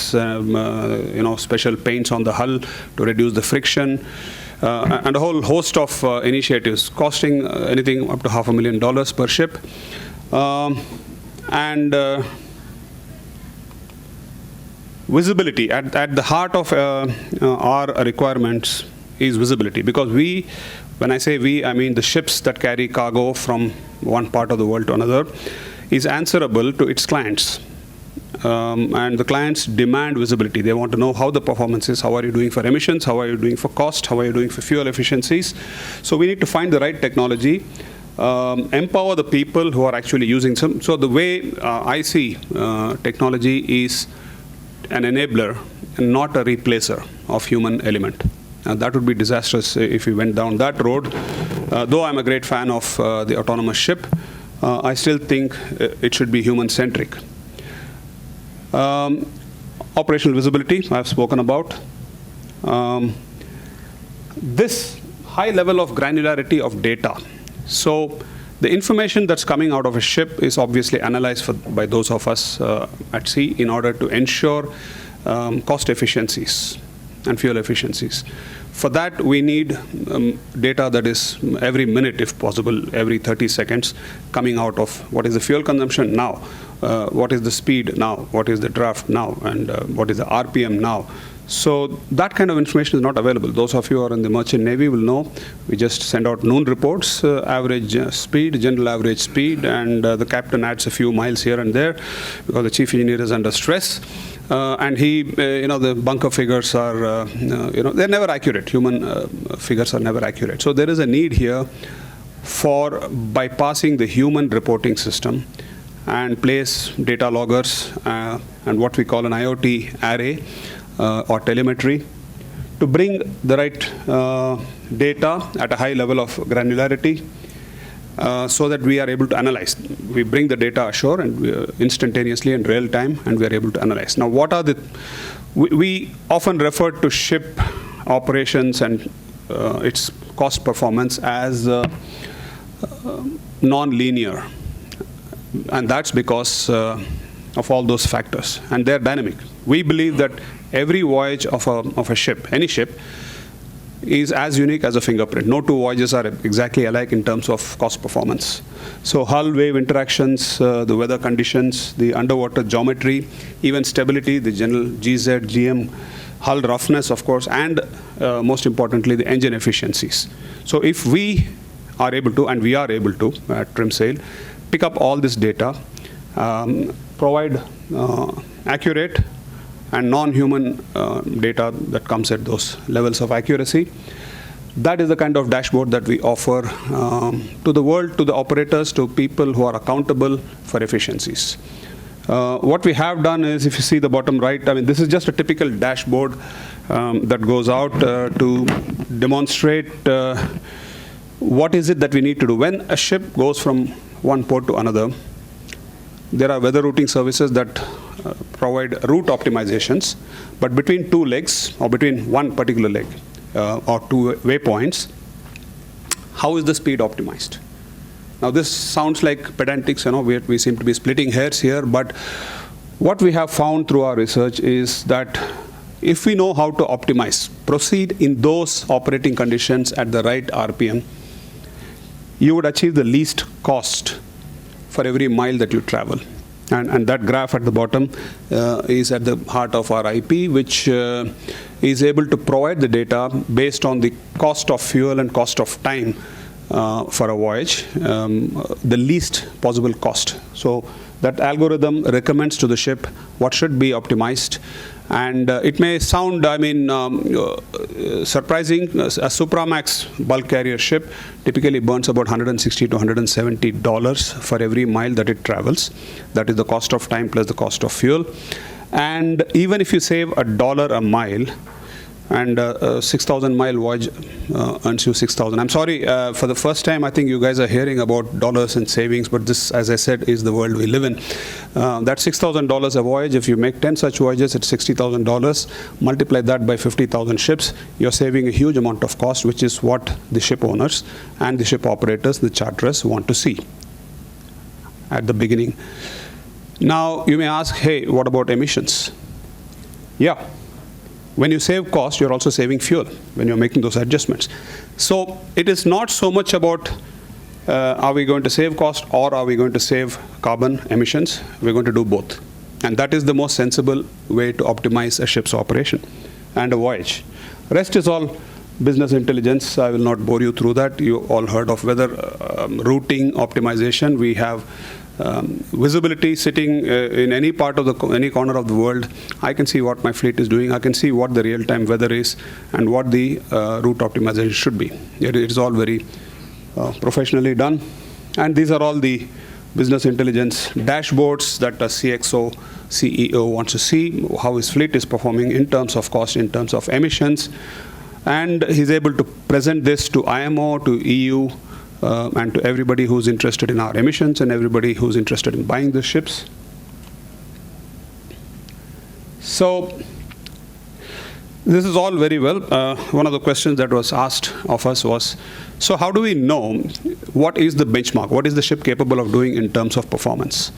special paints on the hull to reduce the friction, and a whole host of initiatives costing anything up to $500,000 per ship. And visibility, at the heart of our requirements is visibility, because when I say we, I mean the ships that carry cargo from one part of the world to another, is answerable to its clients. And the clients demand visibility. They want to know how the performance is, how are you doing for emissions, how are you doing for cost, how are you doing for fuel efficiencies. So we need to find the right technology, empower the people who are actually using some. So the way I see technology is an enabler and not a replacer of human element. That would be disastrous if we went down that road. Though I'm a great fan of the autonomous ship, I still think it should be human-centric. Operational visibility, I've spoken about. This high level of granularity of data. So the information that's coming out of a ship is obviously analyzed by those of us at sea in order to ensure cost efficiencies and fuel efficiencies. For that, we need data that is every minute, if possible, every 30 seconds, coming out of what is the fuel consumption now, what is the speed now, what is the draft now, and what is the RPM now. So that kind of information is not available. Those of you who are in the merchant navy will know we just send out noon reports, average speed, general average speed, and the captain adds a few miles here and there because the chief engineer is under stress. And he, the bunker figures are, they're never accurate. Human figures are never accurate. So there is a need here for bypassing the human reporting system and place data loggers and what we call an IoT array or telemetry to bring the right data at a high level of granularity so that we are able to analyze. We bring the data ashore and instantaneously in real time, and we are able to analyze. Now, what are the... We often refer to ship operations and its cost performance as non-linear. And that's because of all those factors. And they're dynamic. We believe that every voyage of a ship, any ship, is as unique as a fingerprint. No two voyages are exactly alike in terms of cost performance. So hull-wave interactions, the weather conditions, the underwater geometry, even stability, the general GZ, GM, hull roughness, of course, and most importantly, the engine efficiencies. So if we are able to, and we are able to, at Trimsail, pick up all this data, provide accurate and non-human data that comes at those levels of accuracy. That is the kind of dashboard that we offer to the world, to the operators, to people who are accountable for efficiencies. What we have done is, if you see the bottom right, I mean, this is just a typical dashboard that goes out to demonstrate what is it that we need to do. When a ship goes from one port to another, there are weather routing services that provide route optimizations, but between two legs, or between one particular leg, or two waypoints, how is the speed optimized? Now this sounds like pedantics, we seem to be splitting hairs here, but what we have found through our research is that if we know how to optimize, proceed in those operating conditions at the right RPM, you would achieve the least cost for every mile that you travel. And that graph at the bottom is at the heart of our IP, which is able to provide the data based on the cost of fuel and cost of time for a voyage, the least possible cost. So that algorithm recommends to the ship what should be optimized. And it may sound, surprising. A Supramax bulk carrier ship typically burns about $160 to $170 for every mile that it travels. That is the cost of time plus the cost of fuel. And even if you save $1 a mile, and a 6,000-mile voyage earns you 6,000. I'm sorry, for the first time, I think you guys are hearing about dollars and savings, but this, as I said, is the world we live in. That's $6,000 a voyage. If you make 10 such voyages, it's $60,000. Multiply that by 50,000 ships, you're saving a huge amount of cost, which is what the ship owners and the ship operators, the charterers, want to see at the beginning. Now, you may ask, hey, what about emissions? Yeah. When you save cost, you're also saving fuel when you're making those adjustments. So it is not so much about are we going to save cost or are we going to save carbon emissions. We're going to do both. And that is the most sensible way to optimize a ship's operation and a voyage. Rest is all business intelligence. I will not bore you through that. You all heard of weather routing optimization. We have visibility sitting in any part of any corner of the world. I can see what my fleet is doing. I can see what the real-time weather is and what the route optimization should be. It is all very professionally done. And these are all the business intelligence dashboards that a CXO, CEO wants to see, how his fleet is performing in terms of cost, in terms of emissions. And he's able to present this to IMO, to EU, and to everybody who's interested in our emissions and everybody who's interested in buying the ships. So this is all very well. One of the questions that was asked of us was, so how do we know what is the benchmark? What is the ship capable of doing in terms of performance?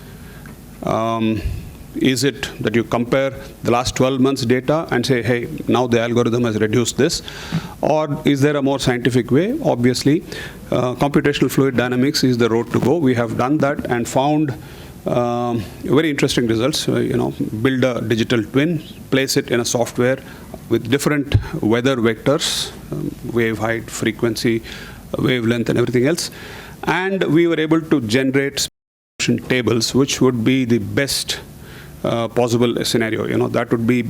Is it that you compare the last 12 months data and say, hey, now the algorithm has reduced this? Or is there a more scientific way? Obviously, computational fluid dynamics is the road to go. We have done that and found Very interesting results. Build a digital twin, place it in a software with different weather vectors, wave height, frequency, wavelength, and everything else. And we were able to generate tables, which would be the best possible scenario. That would be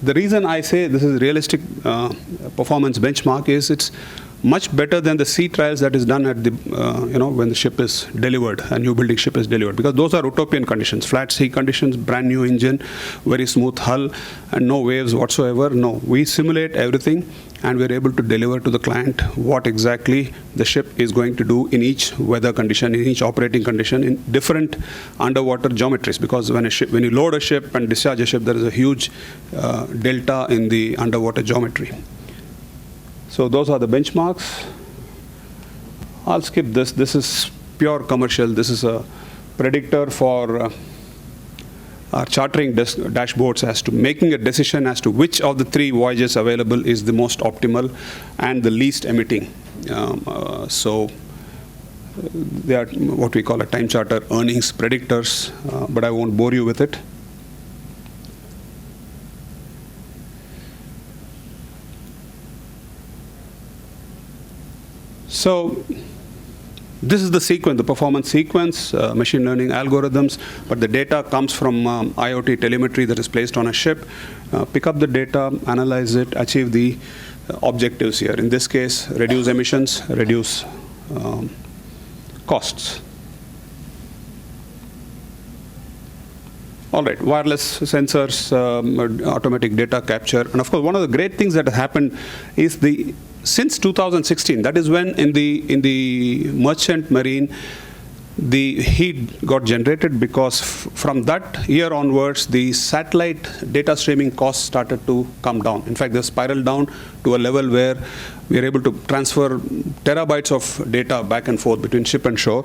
the reason I say this is realistic performance benchmark is it's much better than the sea trials that is done at the when the ship is delivered, a new building ship is delivered, because those are utopian conditions, flat sea conditions, brand new engine, very smooth hull, and no waves whatsoever. No, we simulate everything, and we're able to deliver to the client what exactly the ship is going to do in each weather condition, in each operating condition, in different underwater geometries. Because when you load a ship and discharge a ship, there is a huge delta in the underwater geometry. So those are the benchmarks. I'll skip this. This is pure commercial. This is a predictor for our chartering dashboards as to making a decision as to which of the 3 voyages available is the most optimal and the least emitting. So they are what we call a time charter earnings predictors, but I won't bore you with it. So this is the sequence, the performance sequence, machine learning algorithms, but the data comes from IoT telemetry that is placed on a ship. Pick up the data, analyze it, achieve the objectives here. In this case, reduce emissions, reduce costs. All right, wireless sensors, automatic data capture. And of course, one of the great things that has happened is since 2016, that is when in the merchant marine, the heat got generated, because from that year onwards, the satellite data streaming costs started to come down. In fact, they spiraled down to a level where we are able to transfer terabytes of data back and forth between ship and shore.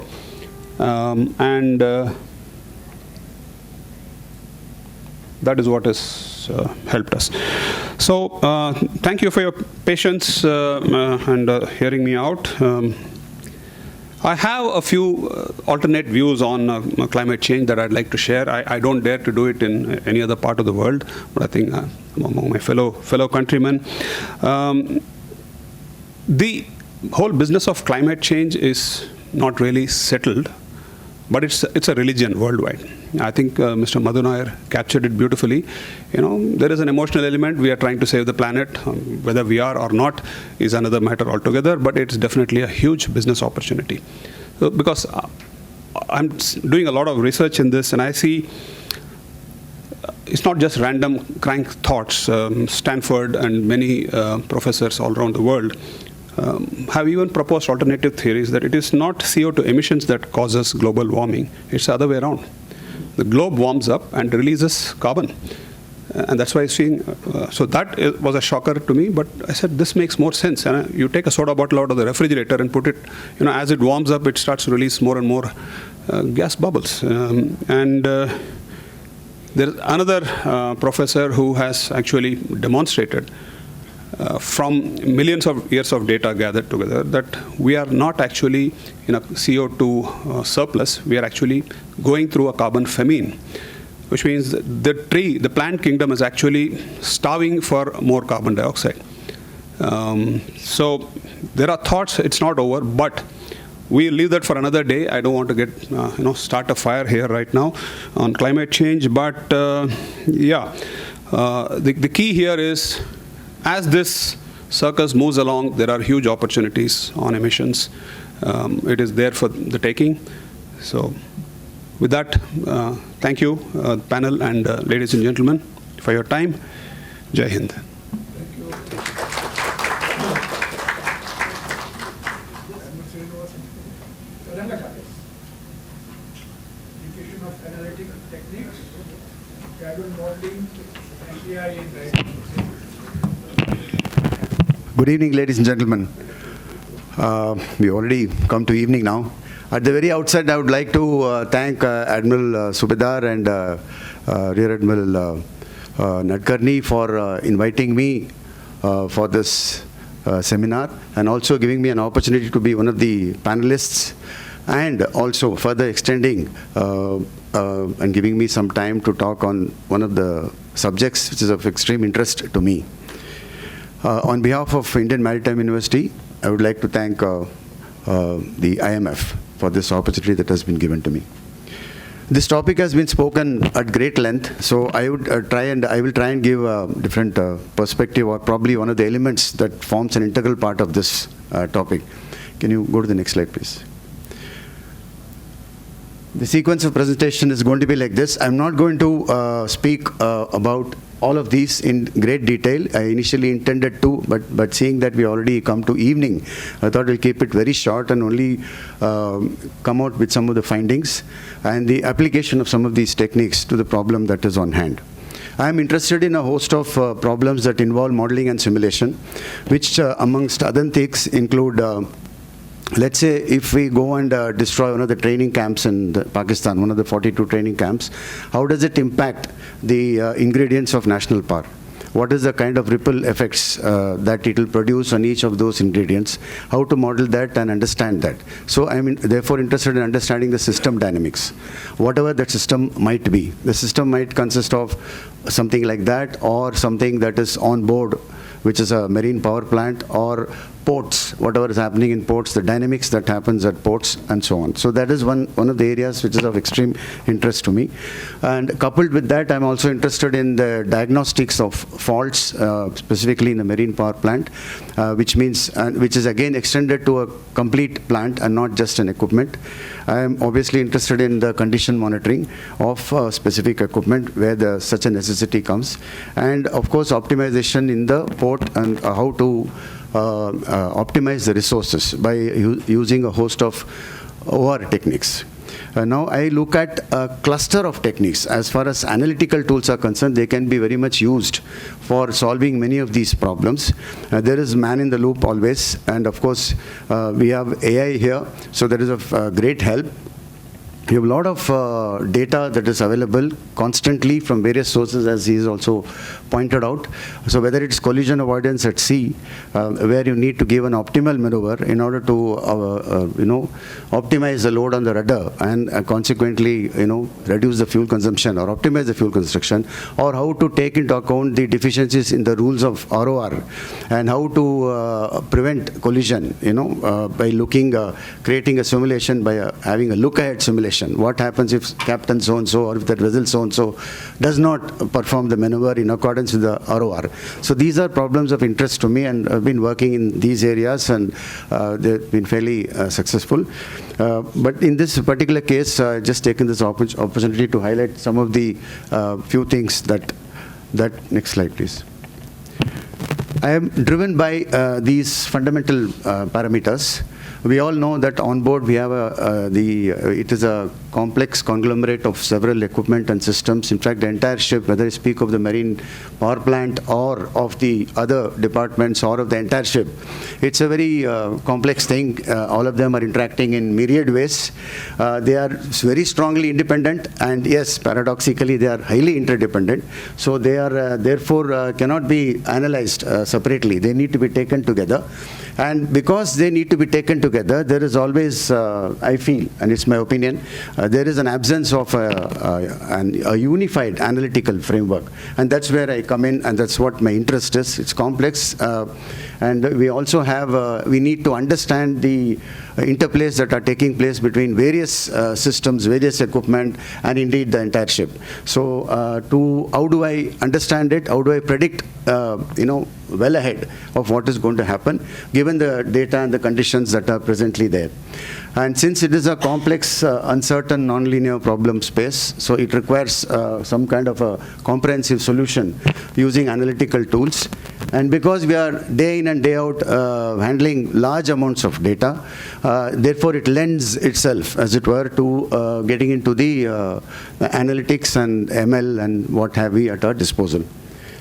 That is what has helped us. So thank you for your patience and hearing me out. I have a few alternate views on climate change that I'd like to share. I don't dare to do it in any other part of the world, but I think among my fellow countrymen. The whole business of climate change is not really settled, but it's a religion worldwide. I think Mr. Madhu Nair captured it beautifully. There is an emotional element. We are trying to save the planet. Whether we are or not is another matter altogether, but it's definitely a huge business opportunity. Because I'm doing a lot of research in this, and I see it's not just random crank thoughts. Stanford and many professors all around the world have even proposed alternative theories that it is not CO2 emissions that causes global warming. It's the other way around. The globe warms up and releases carbon. And that's why so that was a shocker to me, but I said, this makes more sense. And you take a soda bottle out of the refrigerator and put it, as it warms up, it starts to release more and more gas bubbles. There's another professor who has actually demonstrated from millions of years of data gathered together that we are not actually in a CO2 surplus. We are actually going through a carbon famine, which means the plant kingdom is actually starving for more carbon dioxide. So there are thoughts, it's not over, but we'll leave that for another day. I don't want to get, start a fire here right now on climate change, but the key here is, as this circus moves along, there are huge opportunities on emissions. It is there for the taking. So with that, thank you, panel and ladies and gentlemen, for your time. Jai Hind. Thank you. Rangachari. Education of analytical techniques, gradual modeling, and AI in writing. Good evening, ladies and gentlemen. We already come to evening now. At the very outset, I would like to thank Admiral Subedar and Rear Admiral Nadkarni for inviting me for this seminar, and also giving me an opportunity to be one of the panelists, and also further extending and giving me some time to talk on one of the subjects which is of extreme interest to me. On behalf of Indian Maritime University, I would like to thank the IMF for this opportunity that has been given to me. This topic has been spoken at great length, so I would I will try and give a different perspective, or probably one of the elements that forms an integral part of this topic. Can you go to the next slide, please? The sequence of presentation is going to be like this. I'm not going to speak about all of these in great detail. I initially intended to, but seeing that we already come to evening, I thought we'll keep it very short and only come out with some of the findings and the application of some of these techniques to the problem that is on hand. I am interested in a host of problems that involve modeling and simulation, which amongst other things include let's say if we go and destroy one of the training camps in Pakistan, one of the 42 training camps, how does it impact the ingredients of national power? What is the kind of ripple effects that it will produce on each of those ingredients? How to model that and understand that? So I'm therefore interested in understanding the system dynamics. Whatever that system might be. The system might consist of something like that, or something that is on board, which is a marine power plant, or ports, whatever is happening in ports, the dynamics that happens at ports, and so on. So that is one of the areas which is of extreme interest to me. And coupled with that, I'm also interested in the diagnostics of faults, specifically in the marine power plant, which means, which is again extended to a complete plant and not just an equipment. I'm obviously interested in the condition monitoring of specific equipment where such a necessity comes. And of course, optimization in the port and how to optimize the resources by using a host of OR techniques. Now I look at a cluster of techniques. As far as analytical tools are concerned, they can be very much used for solving many of these problems. There is man in the loop always, and of course we have AI here, so that is of great help. We have a lot of data that is available constantly from various sources, as he has also pointed out. So whether it's collision avoidance at sea, where you need to give an optimal maneuver in order to optimize the load on the rudder and consequently reduce the fuel consumption or optimize the fuel consumption, or how to take into account the deficiencies in the rules of ROR and how to prevent collision, by creating a simulation by having a look-ahead simulation. What happens if captain so-and-so or if that vessel so-and-so does not perform the maneuver in accordance with the ROR? So these are problems of interest to me, and I've been working in these areas, and they've been fairly successful. But in this particular case, I've just taken this opportunity to highlight some of the few things that next slide, please. I am driven by these fundamental parameters. We all know that on board we have it is a complex conglomerate of several equipment and systems. In fact, the entire ship, whether I speak of the marine power plant or of the other departments or of the entire ship, it's a very complex thing. All of them are interacting in myriad ways. They are very strongly independent, and yes, paradoxically, they are highly interdependent. So they are therefore cannot be analyzed separately. They need to be taken together. And because they need to be taken together, there is always, I feel, and it's my opinion, there is an absence of a unified analytical framework. And that's where I come in, and that's what my interest is. It's complex. And we also have, we need to understand the interplays that are taking place between various systems, various equipment, and indeed the entire ship. So how do I understand it? How do I predict, well ahead of what is going to happen, given the data and the conditions that are presently there? And since it is a complex, uncertain, nonlinear problem space, so it requires some kind of a comprehensive solution using analytical tools. And because we are day in and day out handling large amounts of data, therefore it lends itself, as it were, to getting into the analytics and ML and what have we at our disposal.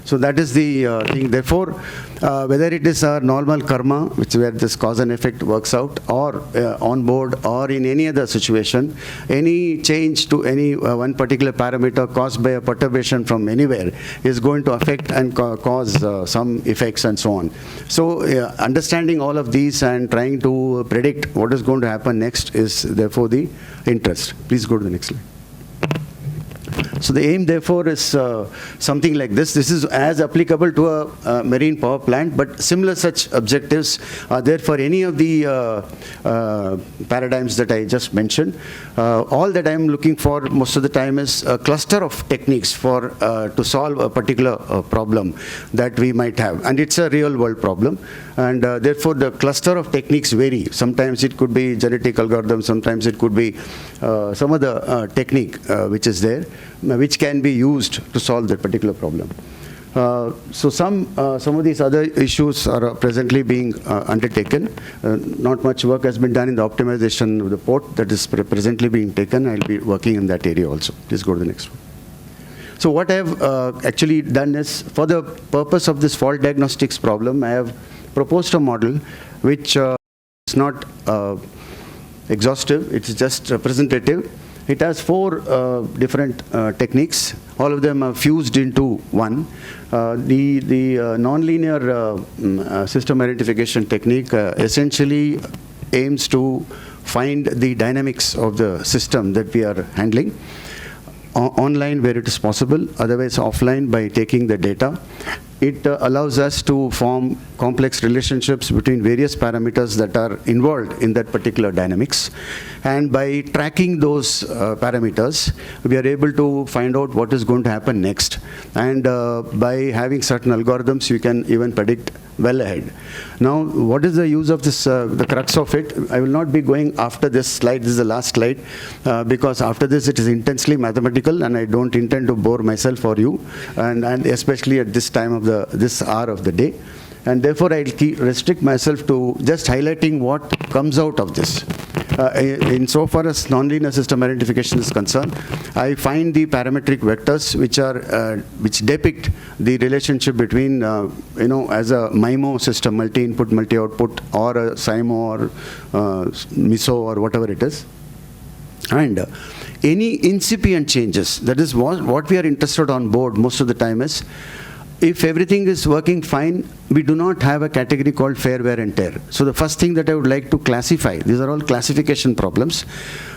So that is the thing. Therefore, whether it is our normal karma, where this cause and effect works out, or on board, or in any other situation, any change to any one particular parameter caused by a perturbation from anywhere is going to affect and cause some effects and so on. So understanding all of these and trying to predict what is going to happen next is therefore the interest. Please go to the next slide. So the aim, therefore, is something like this. This is as applicable to a marine power plant, but similar such objectives are there for any of the paradigms that I just mentioned. All that I'm looking for most of the time is a cluster of techniques for to solve a particular problem that we might have. And it's a real world problem. And therefore, the cluster of techniques vary. Sometimes it could be genetic algorithm, sometimes it could be some other technique which is there, which can be used to solve that particular problem. So some of these other issues are presently being undertaken. Not much work has been done in the optimization of the port that is presently being taken. I'll be working in that area also. Please go to the next one. So what I have actually done is, for the purpose of this fault diagnostics problem, I have proposed a model which is not exhaustive, it's just representative. It has 4 different techniques. All of them are fused into one. The nonlinear system identification technique essentially aims to find the dynamics of the system that we are handling. Online where it is possible, otherwise offline by taking the data. It allows us to form complex relationships between various parameters that are involved in that particular dynamics. And by tracking those parameters, we are able to find out what is going to happen next. And by having certain algorithms, you can even predict well ahead. Now, what is the use of this, the crux of it? I will not be going after this slide. This is the last slide, because after this it is intensely mathematical, and I don't intend to bore myself or you, and especially at this time of this hour of the day. And therefore, I'll restrict myself to just highlighting what comes out of this. Insofar as nonlinear system identification is concerned, I find the parametric vectors which depict the relationship between, as a MIMO system, multi-input, multi-output, or a SIMO or MISO or whatever it is. And any incipient changes, that is what we are interested on board most of the time is, if everything is working fine, we do not have a category called fair wear and tear. So the first thing that I would like to classify, these are all classification problems,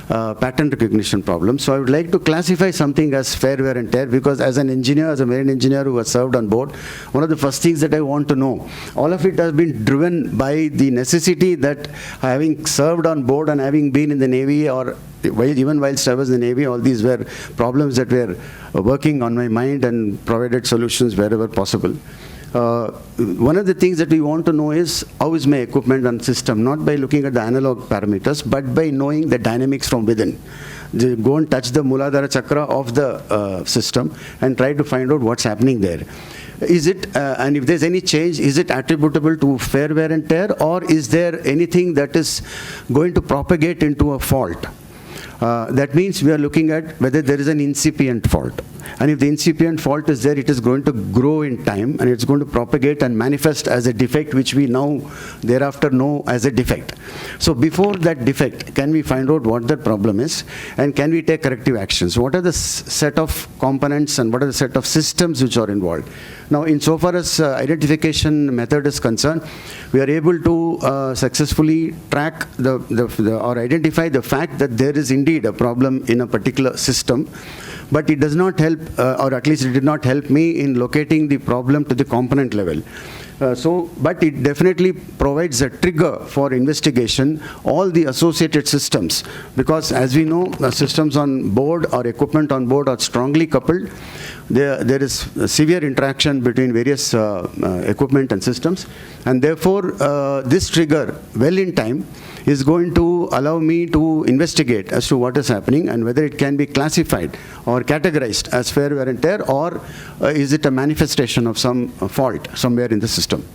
pattern recognition problems. So I would like to classify something as fair wear and tear, because as an engineer, as a marine engineer who has served on board, one of the first things that I want to know, all of it has been driven by the necessity that having served on board and having been in the Navy, or even whilst I was in the Navy, all these were problems that were working on my mind and provided solutions wherever possible. One of the things that we want to know is, how is my equipment and system, not by looking at the analog parameters, but by knowing the dynamics from within. Go and touch the Muladhara Chakra of the system and try to find out what's happening there. Is it, and if there's any change, is it attributable to fair wear and tear, or is there anything that is going to propagate into a fault? That means we are looking at whether there is an incipient fault. And if the incipient fault is there, it is going to grow in time, and it's going to propagate and manifest as a defect, which we now thereafter know as a defect. So before that defect, can we find out what the problem is, and can we take corrective actions? What are the set of components and what are the set of systems which are involved? Now, insofar as identification method is concerned, we are able to successfully track or identify the fact that there is indeed a problem in a particular system, but it does not help, or at least it did not help me in locating the problem to the component level. But it definitely provides a trigger for investigation, all the associated systems, because as we know, systems on board or equipment on board are strongly coupled. There is severe interaction between various equipment and systems, and therefore this trigger, well in time, is going to allow me to investigate as to what is happening and whether it can be classified or categorized as fair wear and tear, or is it a manifestation of some fault somewhere in the system.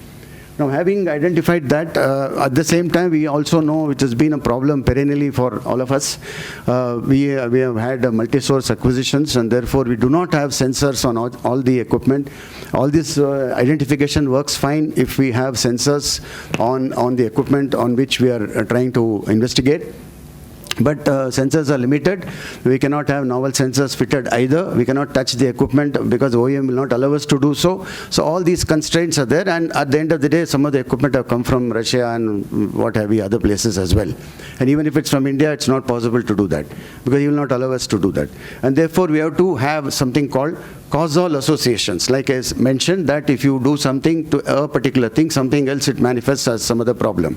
Now, having identified that, at the same time, we also know, which has been a problem perennially for all of us, we have had multi-source acquisitions, and therefore we do not have sensors on all the equipment. All this identification works fine if we have sensors on the equipment on which we are trying to investigate. But sensors are limited. We cannot have novel sensors fitted either. We cannot touch the equipment because OEM will not allow us to do so. So all these constraints are there, and at the end of the day, some of the equipment have come from Russia and what have you, other places as well. And even if it's from India, it's not possible to do that because he will not allow us to do that. And therefore, we have to have something called causal associations. Like I mentioned, that if you do something to a particular thing, something else, it manifests as some other problem.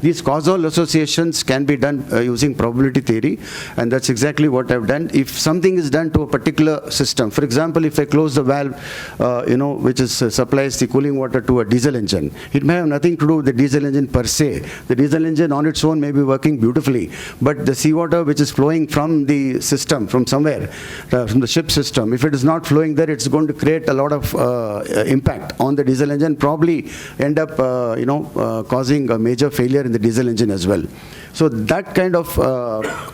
These causal associations can be done using probability theory, and that's exactly what I've done. If something is done to a particular system, for example, if I close the valve, which is supplies the cooling water to a diesel engine, it may have nothing to do with the diesel engine per se. The diesel engine on its own may be working beautifully, but the seawater which is flowing from the system, from somewhere, from the ship system, if it is not flowing there, it's going to create a lot of impact on the diesel engine, probably end up causing a major failure in the diesel engine as well. So that kind of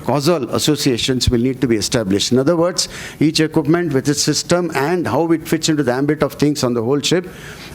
causal associations will need to be established. In other words, each equipment with its system and how it fits into the ambit of things on the whole ship,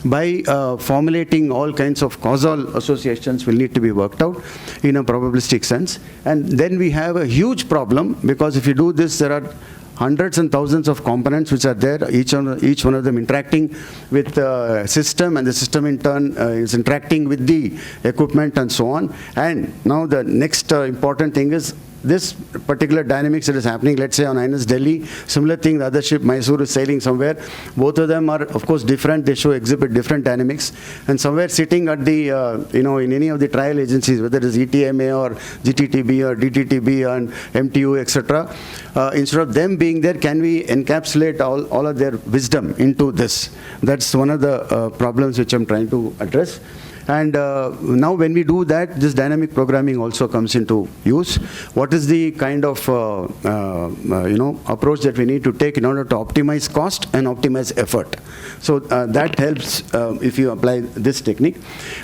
by formulating all kinds of causal associations will need to be worked out in a probabilistic sense. And then we have a huge problem, because if you do this, there are hundreds and thousands of components which are there, each one of them interacting with the system, and the system in turn is interacting with the equipment and so on. And now the next important thing is this particular dynamics that is happening, let's say on INS Delhi, similar thing, the other ship, Mysore, is sailing somewhere. Both of them are, of course, different. They exhibit different dynamics. And somewhere sitting at the, in any of the trial agencies, whether it is ETMA or GTTB or DTTB and MTU, etc., instead of them being there, can we encapsulate all of their wisdom into this? That's one of the problems which I'm trying to address. And now when we do that, this dynamic programming also comes into use. What is the kind of approach that we need to take in order to optimize cost and optimize effort? So that helps if you apply this technique.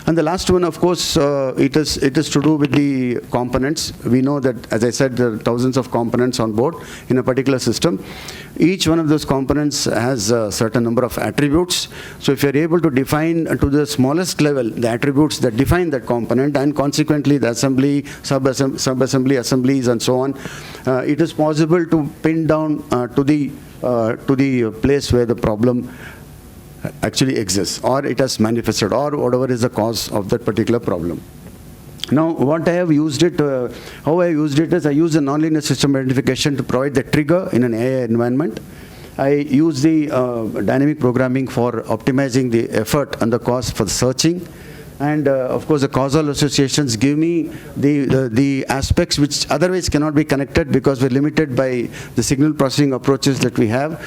And the last one, of course, it is to do with the components. We know that, as I said, there are thousands of components on board in a particular system. Each one of those components has a certain number of attributes. So if you're able to define to the smallest level the attributes that define that component, and consequently the assembly, sub-assembly, assemblies, and so on, it is possible to pin down to the place where the problem actually exists, or it has manifested, or whatever is the cause of that particular problem. Now, what I have used it, how I used it is I use the nonlinear system identification to provide the trigger in an AI environment. I use the dynamic programming for optimizing the effort and the cost for the searching. And of course, the causal associations give me the aspects which otherwise cannot be connected because we're limited by the signal processing approaches that we have.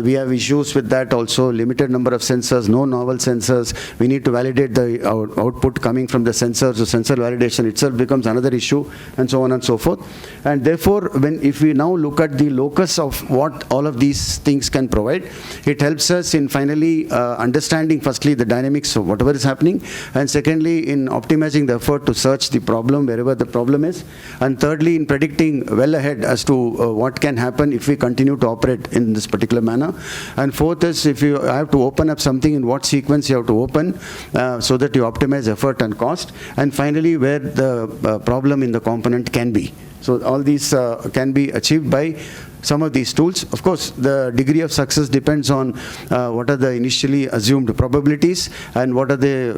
We have issues with that also, limited number of sensors, no novel sensors. We need to validate the output coming from the sensors. So sensor validation itself becomes another issue, and so on and so forth. And therefore, if we now look at the locus of what all of these things can provide, it helps us in finally understanding firstly the dynamics of whatever is happening, and secondly in optimizing the effort to search the problem wherever the problem is, and thirdly in predicting well ahead as to what can happen if we continue to operate in this particular manner, and fourth is if you have to open up something, in what sequence you have to open so that you optimize effort and cost, and finally where the problem in the component can be. So all these can be achieved by some of these tools. Of course, the degree of success depends on what are the initially assumed probabilities and what are the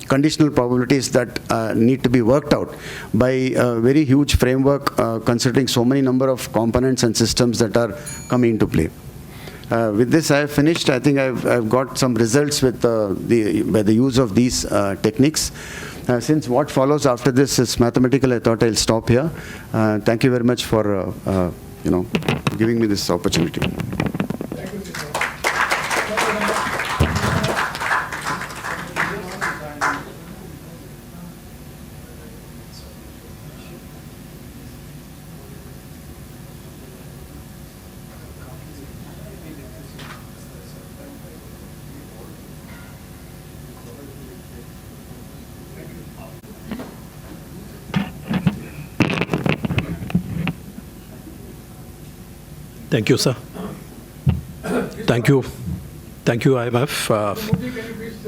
conditional probabilities that need to be worked out by a very huge framework considering so many number of components and systems that are coming into play. With this, I have finished. I think I've got some results with by the use of these techniques. Since what follows after this is mathematical, I thought I'll stop here. Thank you very much for giving me this opportunity. Thank you, sir. Thank you, sir. Thank you, IMF,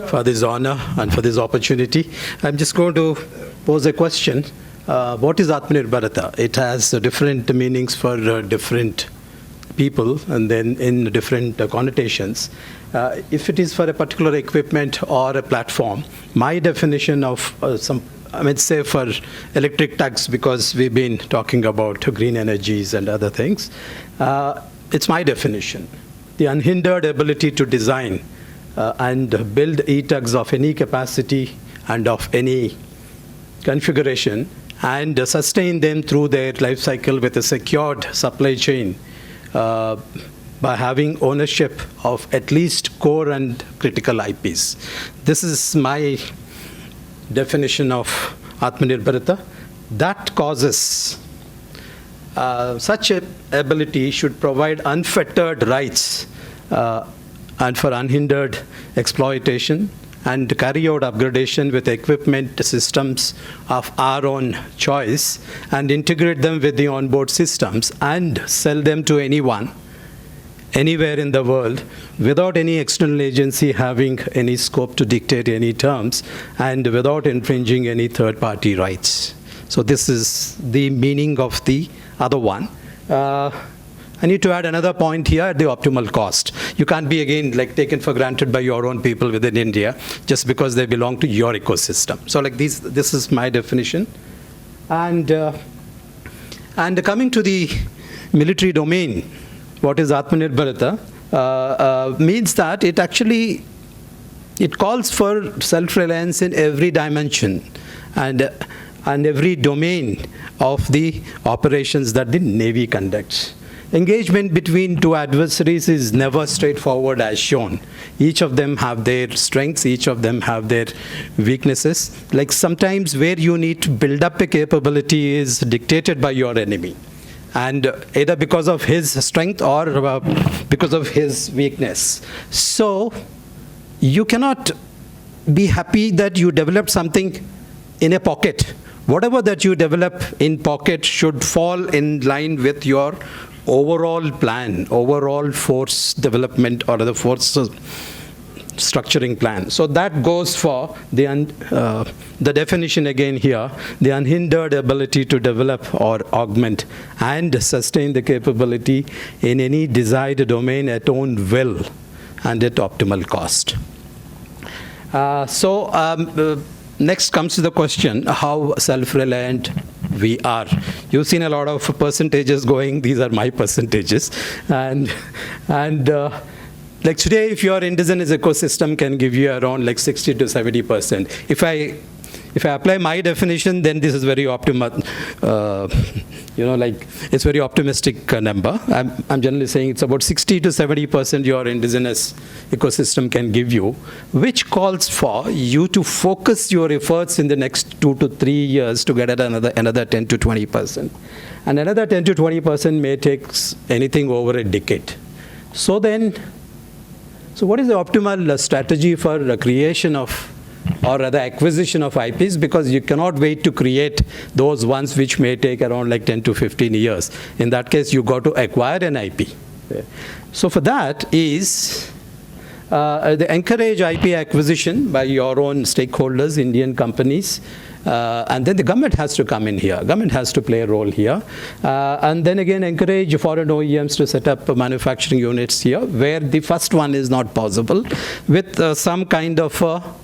for this honor and for this opportunity. I'm just going to pose a question. what is Atmanirbharata? It has different meanings for different people and then in different connotations. If it is for a particular equipment or a platform, my definition of say for electric trucks, because we've been talking about green energies and other things, it's my definition. The unhindered ability to design and build e-tugs of any capacity and of any configuration and sustain them through their life cycle with a secured supply chain by having ownership of at least core and critical IPs. This is my definition of Atmanirbharata. That causes such a ability should provide unfettered rights and for unhindered exploitation and carry out upgradation with equipment systems of our own choice and integrate them with the onboard systems and sell them to anyone, anywhere in the world, without any external agency having any scope to dictate any terms and without infringing any third-party rights. So this is the meaning of the other one. I need to add another point here at the optimal cost. You can't be, again, like taken for granted by your own people within India just because they belong to your ecosystem. So like this is my definition. And coming to the military domain, what is Atmanirbharata means that it calls for self-reliance in every dimension and every domain of the operations that the Navy conducts. Engagement between two adversaries is never straightforward as shown. Each of them have their strengths, each of them have their weaknesses. Like sometimes where you need to build up a capability is dictated by your enemy. And either because of his strength or because of his weakness. So you cannot be happy that you developed something in a pocket. Whatever that you develop in pocket should fall in line with your overall plan, overall force development or the force structuring plan. So that goes for the definition again here, the unhindered ability to develop or augment and sustain the capability in any desired domain at own will and at optimal cost. Next comes to the question, how self-reliant we are. You've seen a lot of percentages going, these are my percentages. And like today, if your indigenous ecosystem can give you around like 60 to 70%. If I apply my definition, then this is very optimal, it's very optimistic number. I'm generally saying it's about 60 to 70% your indigenous ecosystem can give you, which calls for you to focus your efforts in the next 2 to 3 years to get at another 10 to 20%. And another 10 to 20% may take anything over a decade. So what is the optimal strategy for the creation of or rather acquisition of IPs, because you cannot wait to create those ones which may take around like 10 to 15 years. In that case, you got to acquire an IP. So for that is they encourage IP acquisition by your own stakeholders, Indian companies, and then the government has to come in here. Government has to play a role here. And then again, encourage foreign OEMs to set up manufacturing units here, where the first one is not possible, with some kind of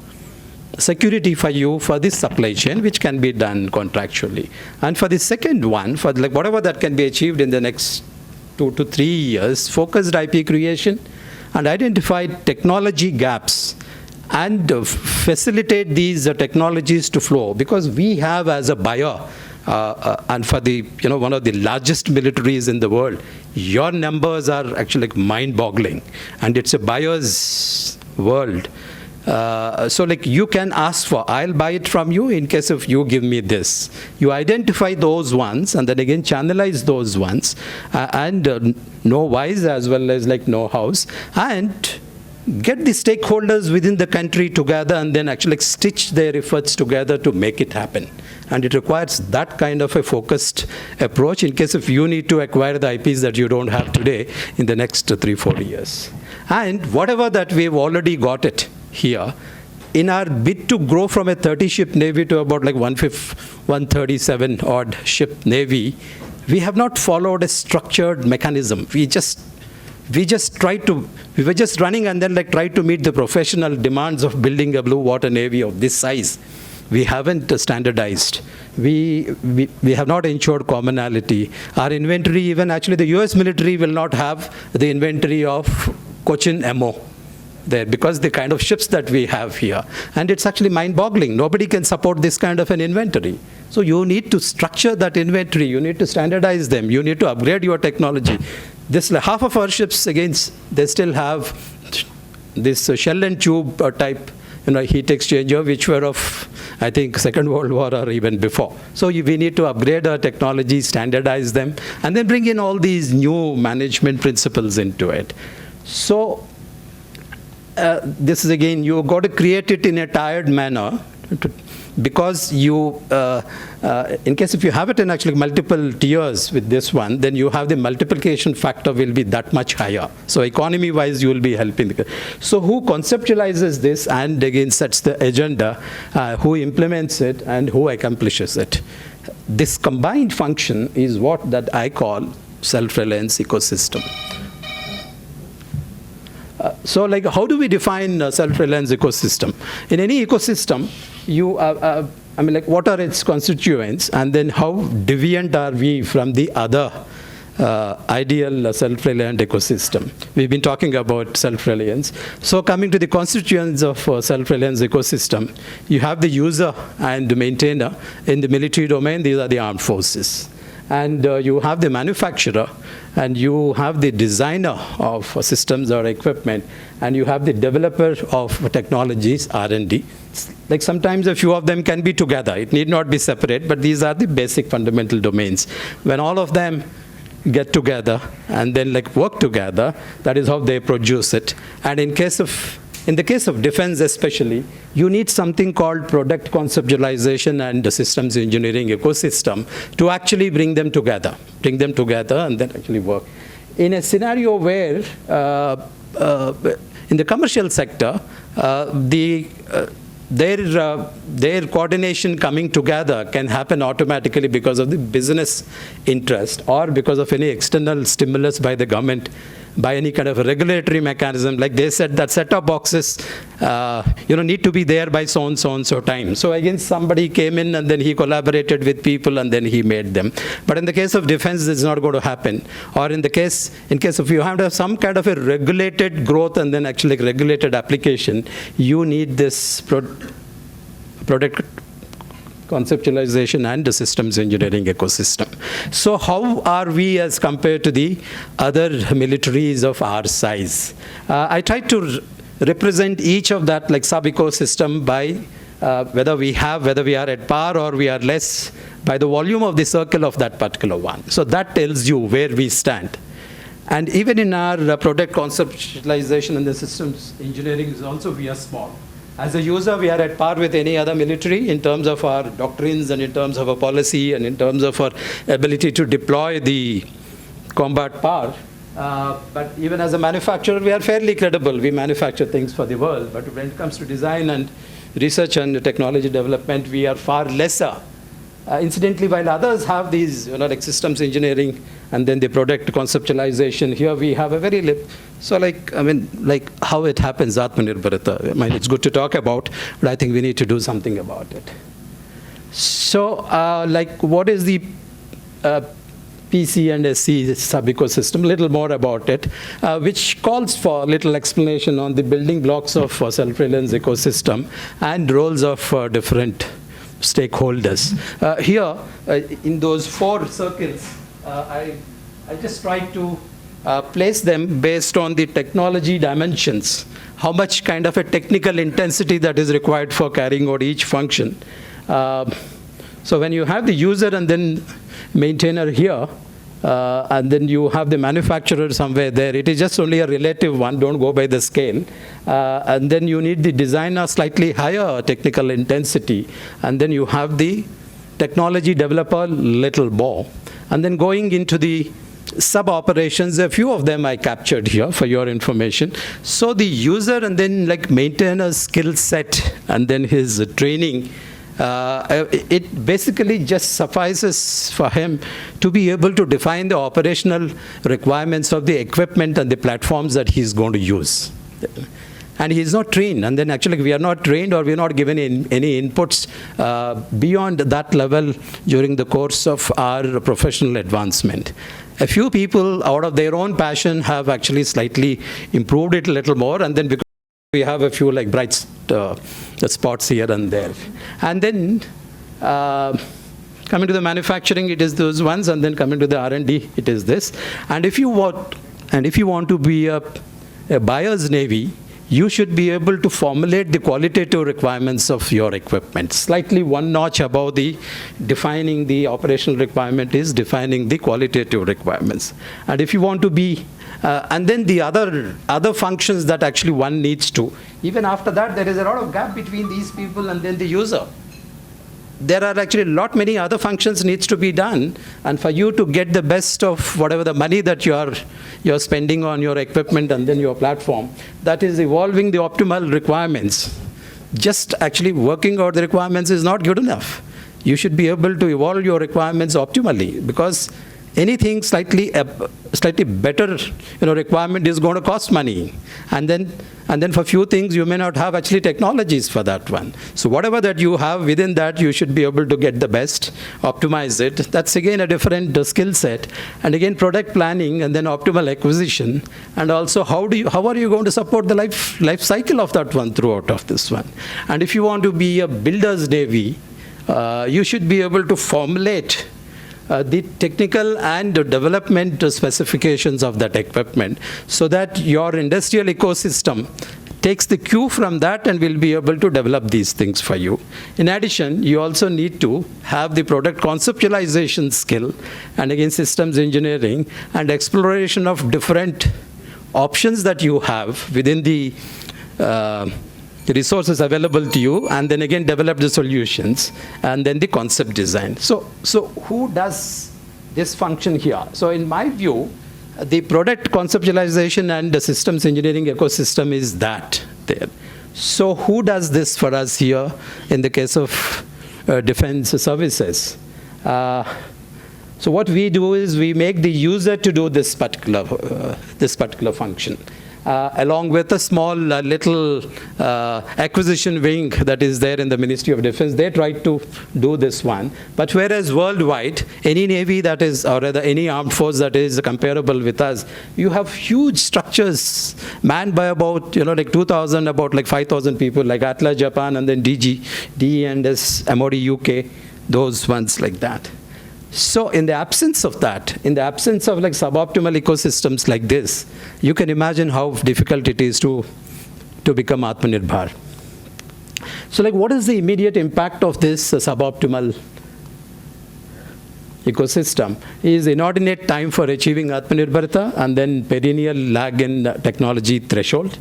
security for you for this supply chain, which can be done contractually. And for the second one, for like whatever that can be achieved in the next 2 to 3 years, focused IP creation and identify technology gaps and facilitate these technologies to flow, because we have as a buyer and for the one of the largest militaries in the world, your numbers are actually like mind-boggling, and it's a buyer's world. So like you can ask for, I'll buy it from you in case of you give me this. You identify those ones and then again channelize those ones and know whys as well as like know hows, and get the stakeholders within the country together and then actually like stitch their efforts together to make it happen. And it requires that kind of a focused approach in case if you need to acquire the IPs that you don't have today in the next 3-4 years. And whatever that we've already got it here, in our bid to grow from a 30-ship navy to about like 137 odd ship navy, we have not followed a structured mechanism. We were just running and then like tried to meet the professional demands of building a blue water navy of this size. We haven't standardized. We have not ensured commonality. Our inventory, even actually the US military will not have the inventory of Cochin MO there because the kind of ships that we have here. And it's actually mind-boggling. Nobody can support this kind of an inventory. So you need to structure that inventory. You need to standardize them. You need to upgrade your technology. This half of our ships, again, they still have this shell and tube type heat exchanger, which were of, I think, Second World War or even before. So we need to upgrade our technology, standardize them, and then bring in all these new management principles into it. So this is, again, you've got to create it in a tired manner, because you, in case if you have it in actually multiple tiers with this one, then you have the multiplication factor will be that much higher. So economy-wise, you will be helping. So who conceptualizes this and again sets the agenda, who implements it, and who accomplishes it? This combined function is what that I call self-reliance ecosystem. So like, how do we define self-reliance ecosystem? In any ecosystem, what are its constituents, and then how deviant are we from the other ideal self-reliant ecosystem? We've been talking about self-reliance. So coming to the constituents of self-reliance ecosystem, you have the user and the maintainer. In the military domain, these are the armed forces. And you have the manufacturer, and you have the designer of systems or equipment, and you have the developer of technologies, R&D. Like sometimes a few of them can be together. It need not be separate, but these are the basic fundamental domains. When all of them get together and then like work together, that is how they produce it. And in the case of defense especially, you need something called product conceptualization and the systems engineering ecosystem to actually bring them together and then actually work. In a scenario where, in the commercial sector, their coordination coming together can happen automatically because of the business interest or because of any external stimulus by the government, by any kind of a regulatory mechanism. Like they said that set-top boxes need to be there by so and so time. So again, somebody came in and then he collaborated with people and then he made them. But in the case of defense, it's not going to happen. Or in case if you have to have some kind of a regulated growth and then actually regulated application, you need this product conceptualization and the systems engineering ecosystem. So how are we as compared to the other militaries of our size? I tried to represent each of that like sub-ecosystem by whether we are at par or we are less by the volume of the circle of that particular one. So that tells you where we stand. And even in our product conceptualization and the systems engineering is also we are small. As a user, we are at par with any other military in terms of our doctrines and in terms of our policy and in terms of our ability to deploy the combat power. But even as a manufacturer, we are fairly credible. We manufacture things for the world. But when it comes to design and research and technology development, we are far lesser. Incidentally, while others have these, like systems engineering and then the product conceptualization, here we have a very so like how it happens, Atmanirbharata. It's good to talk about, but I think we need to do something about it. So, what is the PC and SC sub-ecosystem? A little more about it, which calls for a little explanation on the building blocks of self-reliance ecosystem and roles of different stakeholders. Here, in those 4 circles, I just tried to place them based on the technology dimensions, how much kind of a technical intensity that is required for carrying out each function. So when you have the user and then maintainer here, and then you have the manufacturer somewhere there, it is just only a relative one, don't go by the scale. And then you need the designer slightly higher technical intensity, and then you have the technology developer little more. And then going into the sub-operations. A few of them I captured here for your information. So the user and then like maintainer skill set and then his training, it basically just suffices for him to be able to define the operational requirements of the equipment and the platforms that he's going to use. And he's not trained, and then actually we are not trained or we're not given any inputs beyond that level during the course of our professional advancement. A few people out of their own passion have actually slightly improved it a little more, and then because we have a few like bright spots here and there. And then coming to the manufacturing, it is those ones, and then coming to the R&D, it is this. And if you want to be a buyer's navy, you should be able to formulate the qualitative requirements of your equipment. Slightly one notch above the defining the operational requirement is defining the qualitative requirements. And if you want to be, and then the other functions that actually one needs to, even after that, there is a lot of gap between these people and then the user. There are actually many other functions needs to be done, and for you to get the best of whatever the money that you're spending on your equipment and then your platform, that is evolving the optimal requirements. Just actually working out the requirements is not good enough. You should be able to evolve your requirements optimally, because anything slightly better requirement is going to cost money, and then for few things you may not have actually technologies for that one. So whatever that you have within that, you should be able to get the best, optimize it. That's again a different skill set, and again product planning and then optimal acquisition, and also how are you going to support the life cycle of that one throughout of this one. And if you want to be a builder's navy, you should be able to formulate the technical and development specifications of that equipment, so that your industrial ecosystem takes the cue from that and will be able to develop these things for you. In addition, you also need to have the product conceptualization skill, and again systems engineering and exploration of different options that you have within the resources available to you, and then again develop the solutions, and then the concept design. So who does this function here? So in my view, the product conceptualization and the systems engineering ecosystem is that there. So who does this for us here in the case of defense services? So what we do is we make the user to do this particular function. Along with a small little acquisition wing that is there in the Ministry of Defense. They try to do this one. But whereas worldwide, any navy that is, or rather any armed force that is comparable with us, you have huge structures manned by about, like 2,000, about like 5,000 people, like Atlas Japan, and then DG, DE&S, MOD UK, those ones like that. So in the absence of that, in the absence of like suboptimal ecosystems like this, you can imagine how difficult it is to become Atmanirbhar. So like what is the immediate impact of this suboptimal ecosystem? Is inordinate time for achieving Atmanirbharta, and then perennial lag in technology threshold.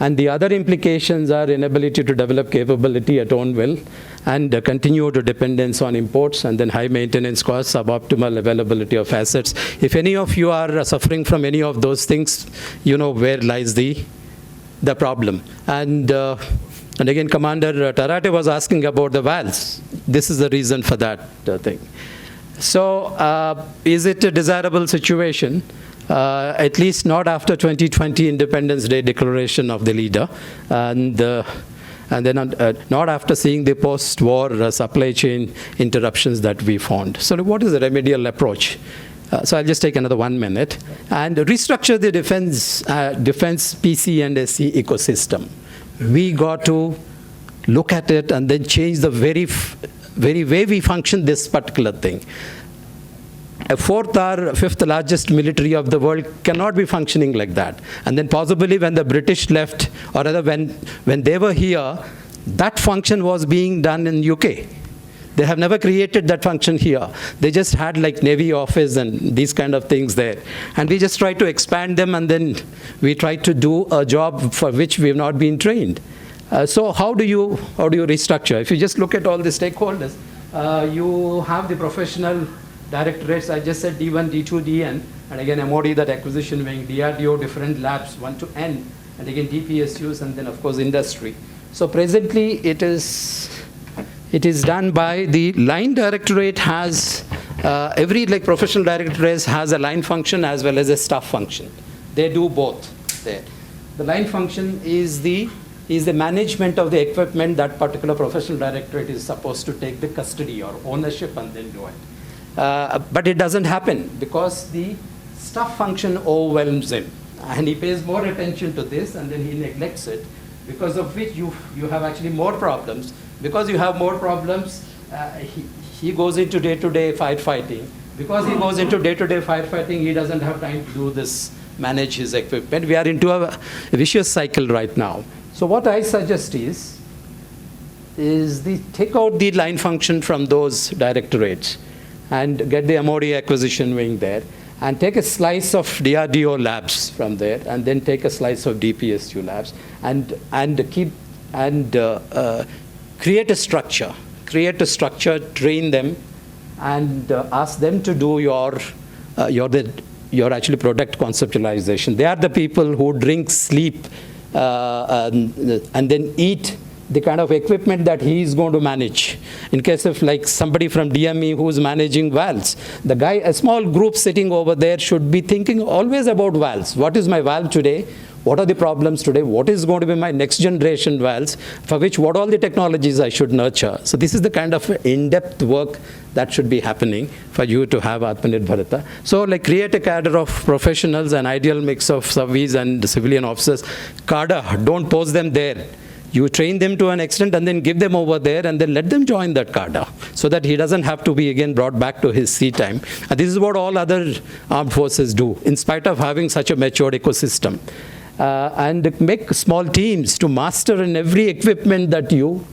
And the other implications are inability to develop capability at own will, and continued dependence on imports, and then high maintenance costs, suboptimal availability of assets. If any of you are suffering from any of those things, you know where lies the problem. And again, Commander Tarate was asking about the valves. This is the reason for that thing. So is it a desirable situation? At least not after 2020 Independence Day declaration of the leader, and then not after seeing the post-war supply chain interruptions that we found. So what is the remedial approach? So I'll just take another 1 minute. And restructure the defense PC and SC ecosystem. We got to look at it and then change the very way we function this particular thing. A fourth or fifth largest military of the world cannot be functioning like that. And then possibly when the British left, or rather when they were here, that function was being done in UK. They have never created that function here. They just had like Navy office and these kind of things there. And we just tried to expand them, and then we tried to do a job for which we have not been trained. So how do you restructure? If you just look at all the stakeholders, you have the professional directorates, I just said D1, D2, DN, and again MOD, that acquisition wing, DRDO, different labs, 1 to N, and again DPSUs, and then of course industry. So presently it is done by the line directorate has, every like professional directorate has a line function as well as a staff function. They do both there. The line function is the management of the equipment that particular professional directorate is supposed to take the custody or ownership and then do it. But it doesn't happen because the staff function overwhelms him. And he pays more attention to this and then he neglects it, because of which you have actually more problems. Because you have more problems, he goes into day-to-day firefighting. Because he goes into day-to-day firefighting, he doesn't have time to do this, manage his equipment. We are into a vicious cycle right now. So what I suggest is take out the line function from those directorates and get the MOD acquisition wing there, and take a slice of DRDO labs from there, and then take a slice of DPSU labs, and create a structure, train them, and ask them to do your actually product conceptualization. They are the people who drink, sleep, and then eat the kind of equipment that he is going to manage. In case of like somebody from DME who is managing valves, the guy, a small group sitting over there should be thinking always about valves. What is my valve today? What are the problems today? What is going to be my next generation valves? For which, what all the technologies I should nurture? So this is the kind of in-depth work that should be happening for you to have Atmanirbharata. So like create a cadre of professionals, an ideal mix of service and civilian officers. Cadre, don't post them there. You train them to an extent and then give them over there and then let them join that cadre so that he doesn't have to be again brought back to his sea time. And this is what all other armed forces do, in spite of having such a matured ecosystem. And make small teams to master in every equipment that you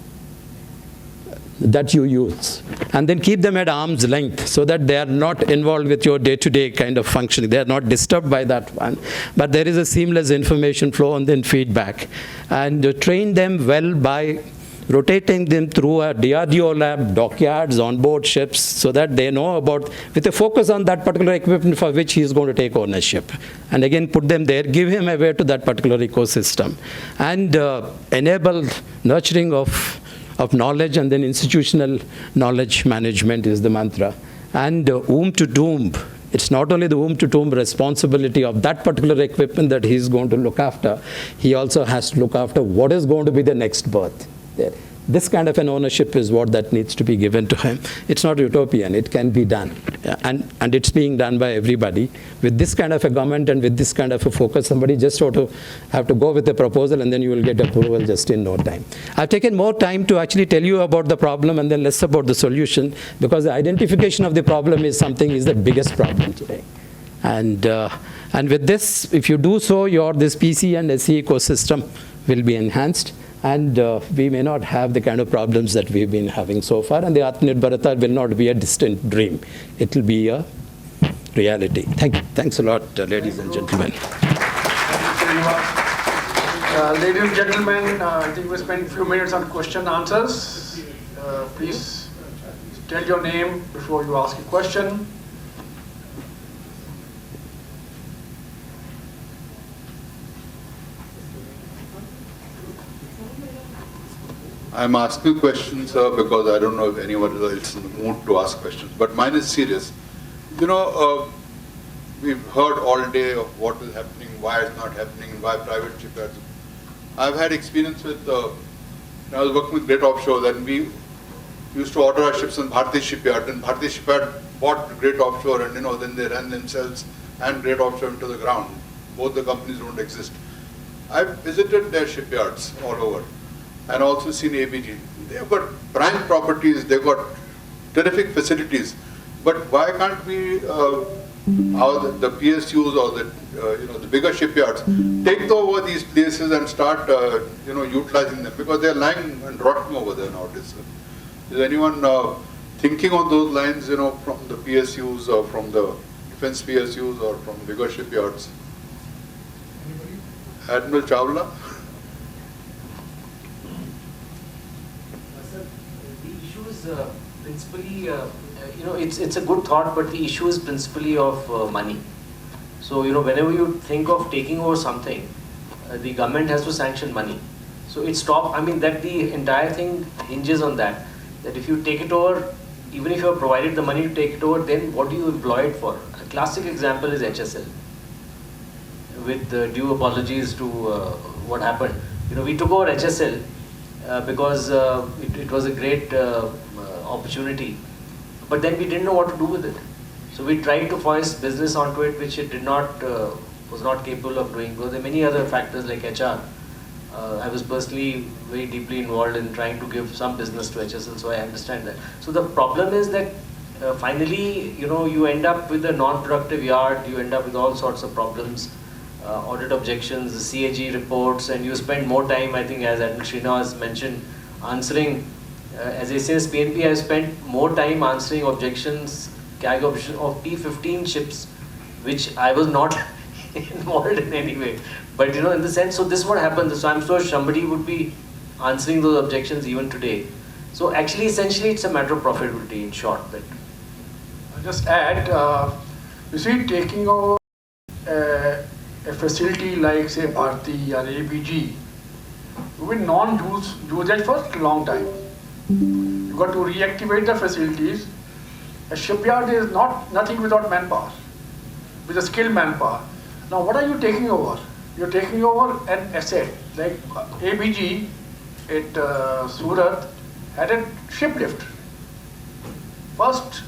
use, and then keep them at arm's length so that they are not involved with your day-to-day kind of functioning. They are not disturbed by that one, but there is a seamless information flow and then feedback. And train them well by rotating them through a DRDO lab, dockyards, onboard ships, so that they know about, with a focus on that particular equipment for which he is going to take ownership. And again, put them there, give him away to that particular ecosystem, and enable nurturing of knowledge, and then institutional knowledge management is the mantra. And womb to tomb. It's not only the womb to tomb responsibility of that particular equipment that he's going to look after, he also has to look after what is going to be the next birth there. This kind of an ownership is what that needs to be given to him. It's not utopian, it can be done. And it's being done by everybody. With this kind of a government and with this kind of a focus, somebody just ought to have to go with the proposal and then you will get approval just in no time. I've taken more time to actually tell you about the problem and then less about the solution, because the identification of the problem is the biggest problem today. And with this, if you do so, this PC and SE ecosystem will be enhanced. And we may not have the kind of problems that we've been having so far, and the Atmanirbharata will not be a distant dream. It will be a reality. Thank you. Thanks a lot, ladies and gentlemen. Ladies and gentlemen, I think we spent a few minutes on question and answers. Please tell your name before you ask a question. I'm asking questions because I don't know if anyone else is in the mood to ask questions, but mine is serious. You know, we've heard all day of what is happening, why it's not happening, why private shipyards. I've had experience with, I was working with Great Offshore, then we used to order our ships in Bharti Shipyard, and Bharti Shipyard bought Great Offshore, and then they ran themselves and Great Offshore into the ground. Both the companies don't exist. I've visited their shipyards all over, and also seen ABG. They've got prime properties, they've got terrific facilities, but why can't we, the PSUs or the bigger shipyards, take over these places and start utilizing them, because they're lying and rotting over there nowadays. Is anyone thinking on those lines, from the PSUs or from the defense PSUs or from bigger shipyards? Admiral Chawla? Sir, the issue is principally it's a good thought, but the issue is principally of money. So, whenever you think of taking over something, the government has to sanction money. So that the entire thing hinges on that if you take it over, even if you have provided the money to take it over, then what do you employ it for? A classic example is HSL. With due apologies to what happened. We took over HSL because it was a great opportunity, but then we didn't know what to do with it. So we tried to foist business onto it, which it was not capable of doing. Because there are many other factors like HR. I was personally very deeply involved in trying to give some business to HSL, so I understand that. So the problem is that finally, you end up with a non-productive yard, you end up with all sorts of problems, audit objections, CAG reports, and you spend more time, I think, as Admiral Sreenivas mentioned, answering. As ACS PNP, I spent more time answering objections, CAG objections of P-15 ships, which I was not involved in any way. But in the sense, so this is what happens. So I'm sure somebody would be answering those objections even today. So actually, essentially, it's a matter of profitability, in short. That I'll just add, you see, taking over a facility like, say, Bharti or ABG, you will non-use it for a long time. You got to reactivate the facilities. A shipyard is nothing without manpower, with a skilled manpower. Now, what are you taking over? You're taking over an asset like ABG at Surat had a ship lift. First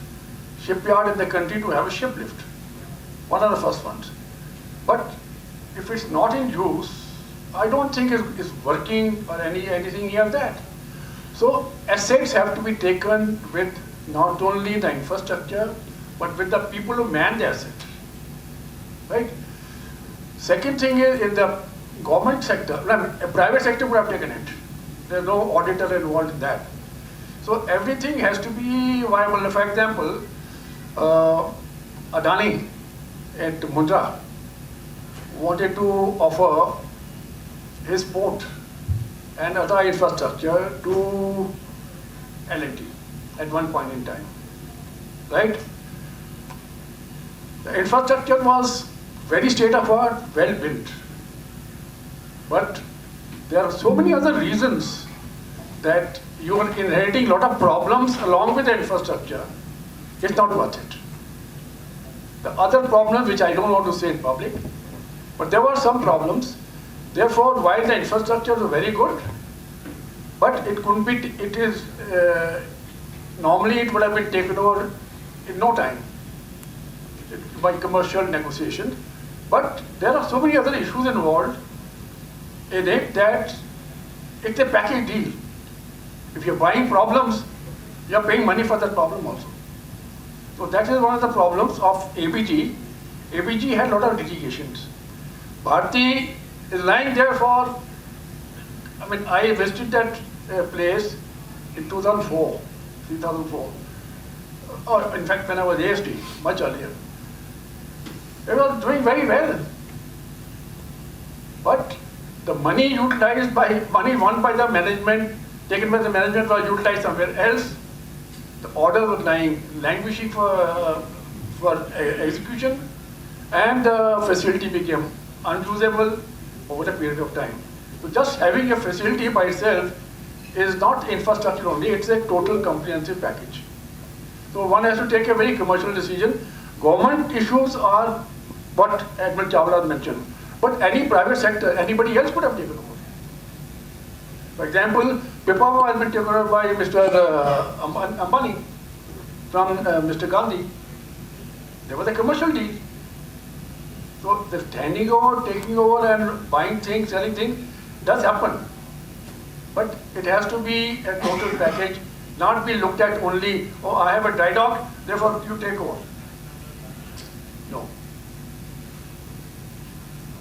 shipyard in the country to have a ship lift. One of the first ones. But if it's not in use, I don't think it's working or anything near that. So assets have to be taken with not only the infrastructure, but with the people who man the asset. Right? Second thing is, in the government sector, a private sector would have taken it. There's no auditor involved in that. So everything has to be viable. For example, Adani at Mundra wanted to offer his port and other infrastructure to L&T at one point in time. Right? The infrastructure was very state-of-the-art, well built. But there are so many other reasons that you are inheriting a lot of problems along with the infrastructure. It's not worth it. The other problems, which I don't want to say in public, but there were some problems. Therefore, while the infrastructure is very good, but it couldn't be, normally it would have been taken over in no time by commercial negotiation. But there are so many other issues involved in it that it's a package deal. If you're buying problems, you're paying money for that problem also. So that is one of the problems of ABG. ABG had a lot of litigations. Bharti is lying there for, I visited that place in 2004. Or in fact, when I was ASD, much earlier. They were doing very well. But the money won by the management, taken by the management, was utilized somewhere else. The order was languishing for execution, and the facility became unusable over a period of time. So just having a facility by itself is not infrastructure only, it's a total comprehensive package. So one has to take a very commercial decision. Government issues are what Admiral Chawla mentioned. But any private sector, anybody else could have taken over. For example, Pipavav has been taken over by Mr. Ambani from Mr. Gandhi. There was a commercial deal. So the handing over, taking over and buying things, selling things does happen. But it has to be a total package, not be looked at only, oh, I have a dry dock, therefore you take over. No.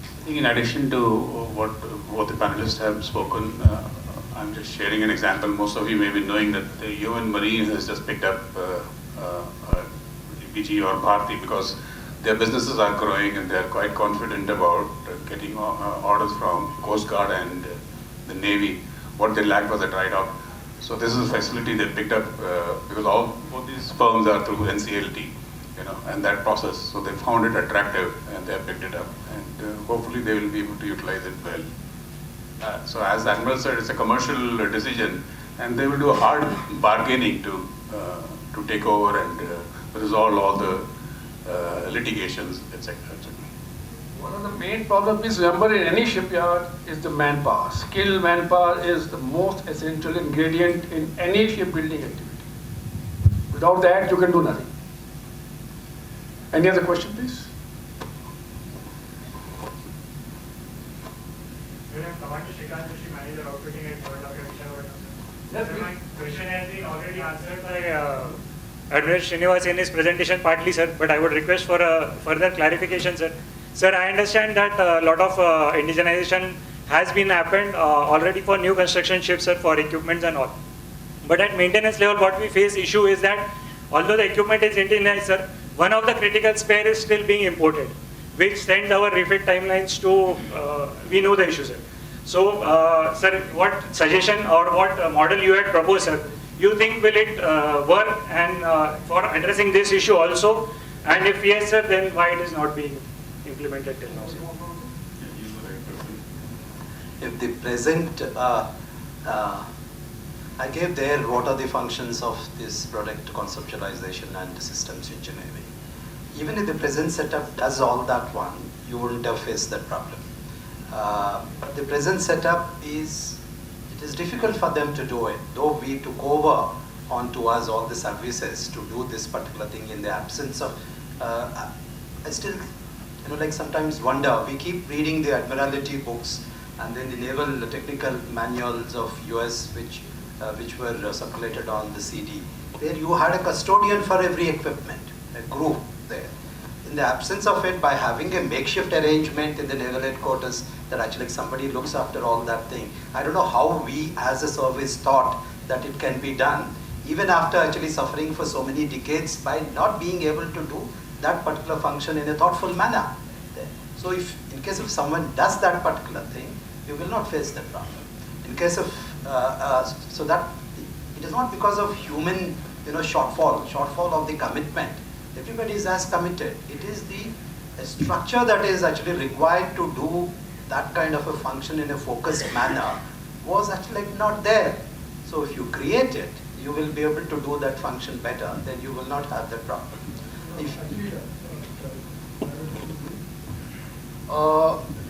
I think in addition to what both the panelists have spoken, I'm just sharing an example. Most of you may be knowing that the UN Marine has just picked up PG or Bharti because their businesses are growing and they're quite confident about getting orders from Coast Guard and the Navy. What they lacked was a dry dock. So this is a facility they picked up because both these firms are through NCLT, and that process. So they found it attractive and they have picked it up, and hopefully they will be able to utilize it well. So as the Admiral said, it's a commercial decision, and they will do a hard bargaining to take over and resolve all the litigations, etc. One of the main problems is, remember, in any shipyard is the manpower. Skilled manpower is the most essential ingredient in any shipbuilding activity. Without that, you can do nothing. Any other question, please? Yes, my question has been already answered by Admiral Sreenivas in his presentation partly, sir, but I would request for a further clarification, sir. Sir, I understand that a lot of indigenization has been happened already for new construction ships, sir, for equipments and all. But at maintenance level, what we face issue is that although the equipment is indigenized, sir, one of the critical spare is still being imported, which sends our refit timelines to, we know the issue, sir. So, sir, what suggestion or what model you had proposed, sir, you think will it work and for addressing this issue also? And if yes, sir, then why it is not being implemented till now, sir? If the present, I gave there what are the functions of this product conceptualization and systems engineering. Even if the present setup does all that one, you wouldn't have faced that problem. But the present setup it is difficult for them to do it, though we took over onto us all the services to do this particular thing in the absence of, I still, like sometimes wonder, we keep reading the Admiralty books and then the naval technical manuals of US which were circulated on the CD, where you had a custodian for every equipment, a group there. In the absence of it, by having a makeshift arrangement in the naval headquarters that actually somebody looks after all that thing, I don't know how we as a service thought that it can be done, even after actually suffering for so many decades by not being able to do that particular function in a thoughtful manner. So if in case if someone does that particular thing, you will not face that problem. In case of, so that it is not because of human shortfall of the commitment. Everybody is as committed. It is the structure that is actually required to do that kind of a function in a focused manner was actually not there. So if you create it, you will be able to do that function better, then you will not have that problem.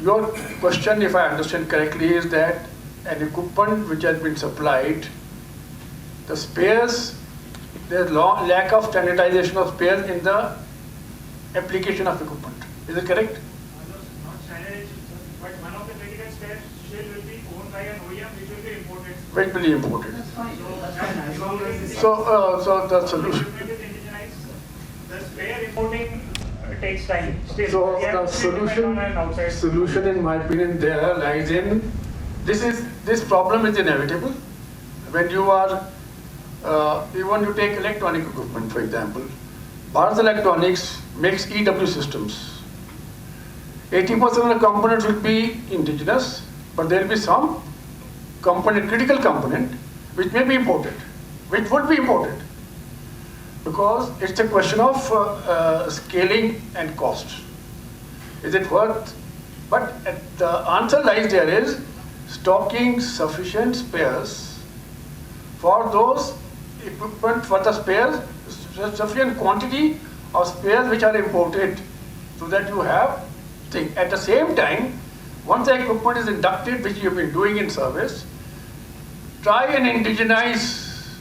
Your question, if I understand correctly, is that an equipment which has been supplied, the spares, there's lack of standardization of spares in the application of equipment. Is it correct? Not standardization, but one of the critical spares still will be owned by an OEM which will be imported. Which will be imported. That's fine. As long as So the solution. The spare importing takes time. Still, So the solution, in my opinion, there lies in this problem is inevitable. When you are even you take electronic equipment, for example, Bharat Electronics makes EW systems. 80% of the components will be indigenous, but there will be some component, critical component, which may be imported, which would be imported, because it's a question of scaling and cost. Is it worth? But the answer lies there is stocking sufficient spares for those equipment, for the spares, sufficient quantity of spares which are imported, so that you have thing. At the same time, once the equipment is inducted, which you've been doing in service, try and indigenize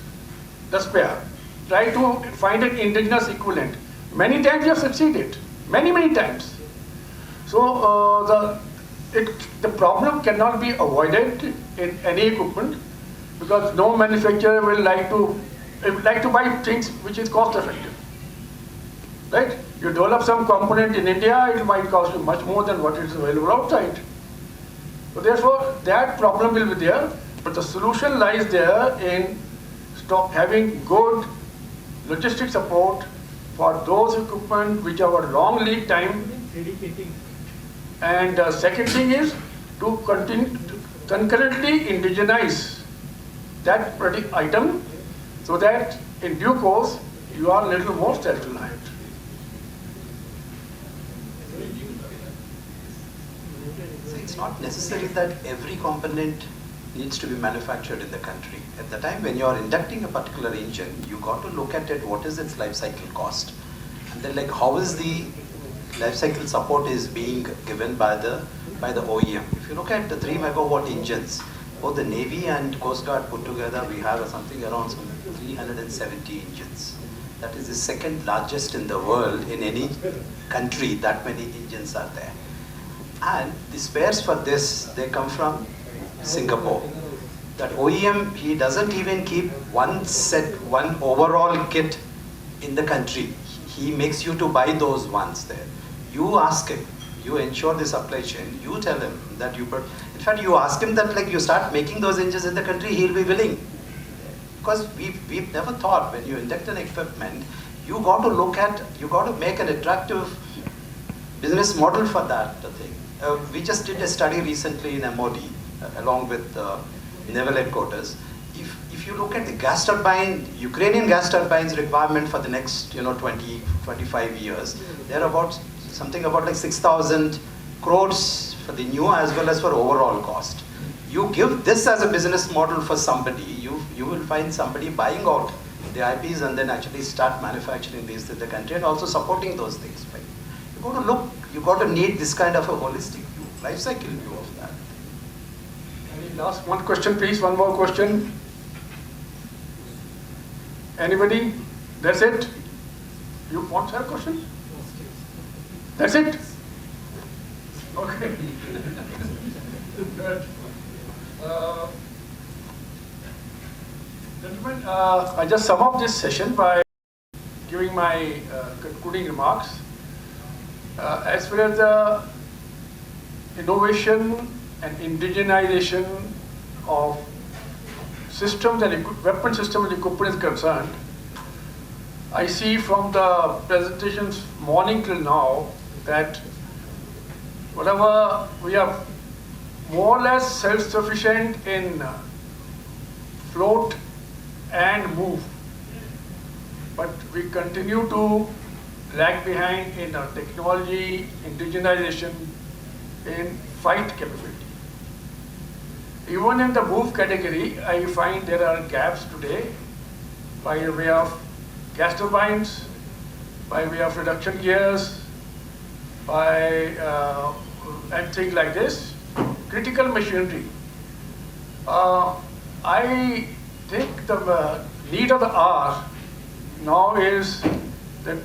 the spare. Try to find an indigenous equivalent. Many times you have succeeded, many times. So the problem cannot be avoided in any equipment, because no manufacturer will like to buy things which is cost effective. Right? You develop some component in India, it might cost you much more than what is available outside. So therefore, that problem will be there, but the solution lies there in having good logistic support for those equipment which have a long lead time. And second thing is to concurrently indigenize that particular item so that in due course you are a little more self-reliant. So it's not necessary that every component needs to be manufactured in the country. At the time when you are inducting a particular engine, you got to look at it, what is its life cycle cost? And then like how is the life cycle support is being given by the OEM. If you look at the 3 megawatt engines, both the Navy and Coast Guard put together, we have something around some 370 engines. That is the second largest in the world. In any country, that many engines are there. And the spares for this, they come from Singapore. That OEM, he doesn't even keep one overall kit in the country. He makes you to buy those ones there. You ask him, you ensure the supply chain, you tell him that you put, in fact you ask him that like you start making those engines in the country, he'll be willing. Because we've never thought when you induct an equipment, you got to look at, you got to make an attractive business model for that thing. We just did a study recently in MOD along with Naval headquarters. If you look at the gas turbine, Ukrainian gas turbines requirement for the next 20, 25 years, they're about something about like 6,000 crores for the new as well as for overall cost. You give this as a business model for somebody, you will find somebody buying out the IPs and then actually start manufacturing these in the country and also supporting those things. Right? You got to look, you got to need this kind of a holistic view, life cycle view of that. Any last one question, please? One more question. Anybody? That's it? You want to have a question? That's it? Okay. Good. Gentlemen, I just sum up this session by giving my concluding remarks. As far as the innovation and indigenization of systems and weapon systems and equipment is concerned, I see from the presentations morning till now that whatever we are more or less self-sufficient in float and move, but we continue to lag behind in our technology, indigenization, in fight capability. Even in the move category, I find there are gaps today by way of gas turbines, by way of reduction gears, and things like this. Critical machinery. I think the need of the hour now is that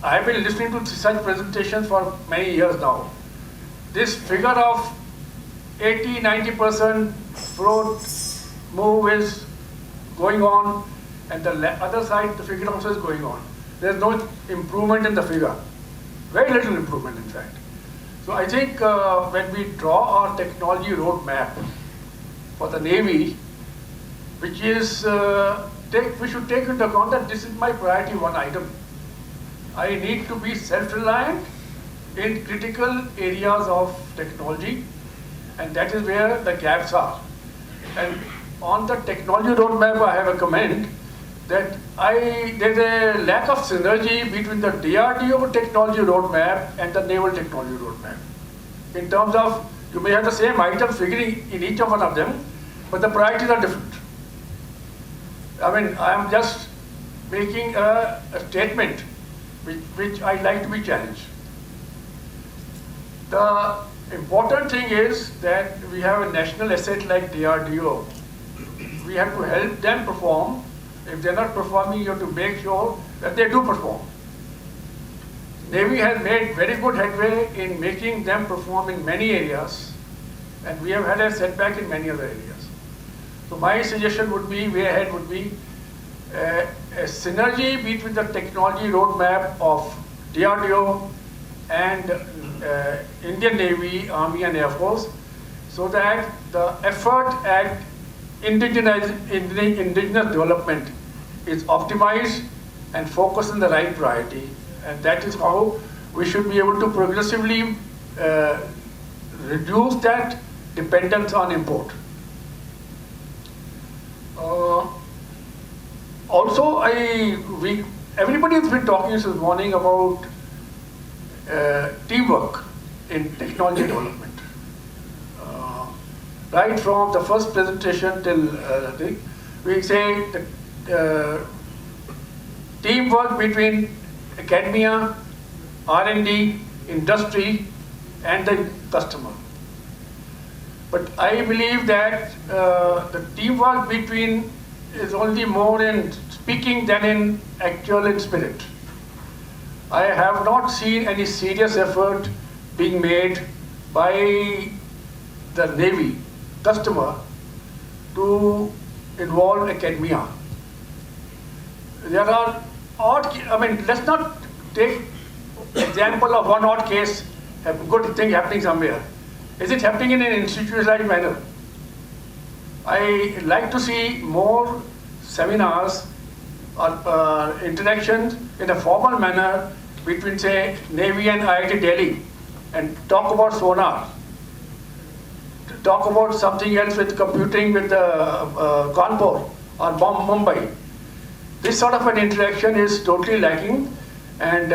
I've been listening to such presentations for many years now. This figure of 80-90% float move is going on, and the other side, the figure also is going on. There's no improvement in the figure. Very little improvement, in fact. So I think when we draw our technology roadmap for the Navy, which is, we should take into account that this is my priority one item. I need to be self-reliant in critical areas of technology, and that is where the gaps are. And on the technology roadmap, I have a comment that there's a lack of synergy between the DRDO technology roadmap and the naval technology roadmap. In terms of, you may have the same item figuring in each of one of them, but the priorities are different. I mean, I am just making a statement which I like to be challenged. The important thing is that we have a national asset like DRDO. We have to help them perform. If they're not performing, you have to make sure that they do perform. Navy has made very good headway in making them perform in many areas, and we have had a setback in many other areas. So my suggestion would be, way ahead would be, a synergy between the technology roadmap of DRDO and Indian Navy, Army and Air Force, so that the effort at indigenous development is optimized and focused on the right priority. And that is how we should be able to progressively reduce that dependence on import. Also, everybody has been talking this morning about teamwork in technology development. Right from the first presentation till we say the teamwork between academia, R&D, industry, and the customer. But I believe that the teamwork between is only more in speaking than in actual in spirit. I have not seen any serious effort being made by the Navy customer to involve academia. There are let's not take example of one odd case, a good thing happening somewhere. Is it happening in an institutionalized manner? I like to see more seminars or interactions in a formal manner between, say, Navy and IIT Delhi, and talk about sonar, talk about something else with computing with Kanpur or Mumbai. This sort of an interaction is totally lacking, and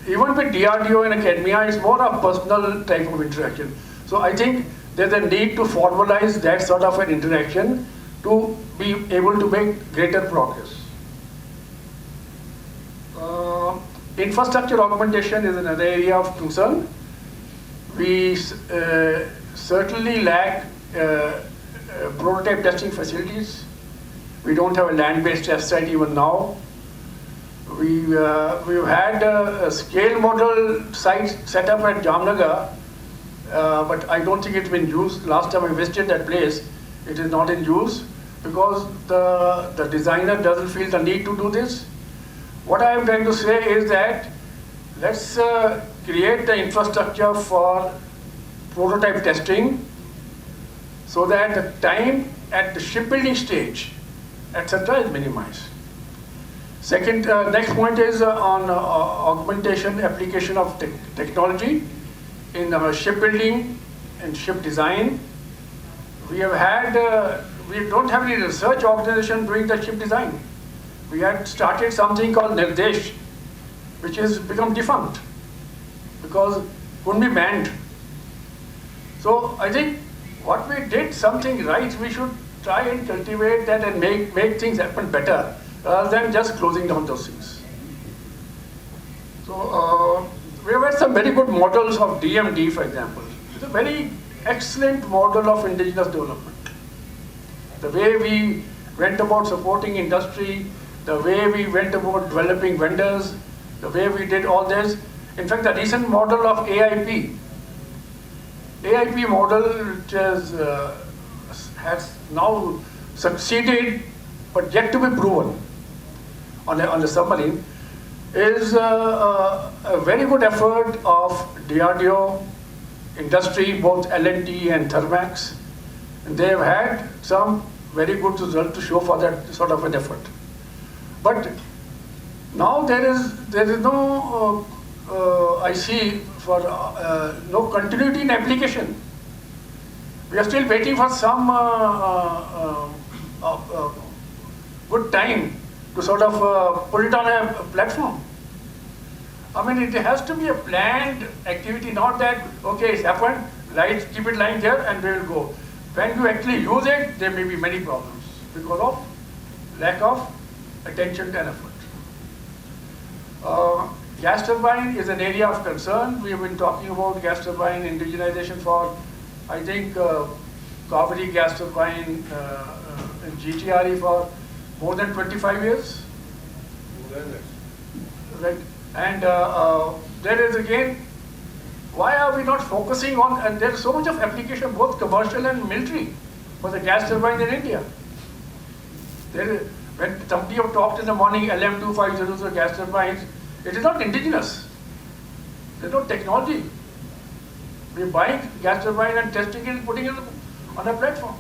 even with DRDO and academia, it's more of personal type of interaction. So I think there's a need to formalize that sort of an interaction to be able to make greater progress. Infrastructure augmentation is another area of concern. We certainly lack prototype testing facilities. We don't have a land-based test site even now. We've had a scale model site set up at Jamnagar, but I don't think it's been used. Last time I visited that place, it is not in use because the designer doesn't feel the need to do this. What I am trying to say is that let's create the infrastructure for prototype testing so that the time at the shipbuilding stage, etc., is minimized. Second, next point is on augmentation application of technology in shipbuilding and ship design. We have had, we don't have any research organization doing the ship design. We had started something called Nirdesh, which has become defunct because it couldn't be banned. So I think what we did something right, we should try and cultivate that and make things happen better rather than just closing down those things. So we have had some very good models of DMD, for example. It's a very excellent model of indigenous development. The way we went about supporting industry, the way we went about developing vendors, the way we did all this. In fact, the recent model of AIP model, which has now succeeded but yet to be proven on the submarine, is a very good effort of DRDO, industry, both L&T and Thermax. And they have had some very good result to show for that sort of an effort. But now there is no, I see, for no continuity in application. We are still waiting for some good time to sort of put it on a platform. I mean, it has to be a planned activity, not that, okay, it's happened, right, keep it lying there and we will go. When you actually use it, there may be many problems because of lack of attention and effort. Gas turbine is an area of concern. We have been talking about gas turbine indigenization for, I think, Kaveri gas turbine and GTRE for more than 25 years. Right. And there is again, why are we not focusing on, and there is so much of application, both commercial and military, for the gas turbine in India. When somebody have talked in the morning, LM2500 gas turbines, it is not indigenous. There is no technology. We are buying gas turbine and testing it and putting it on a platform.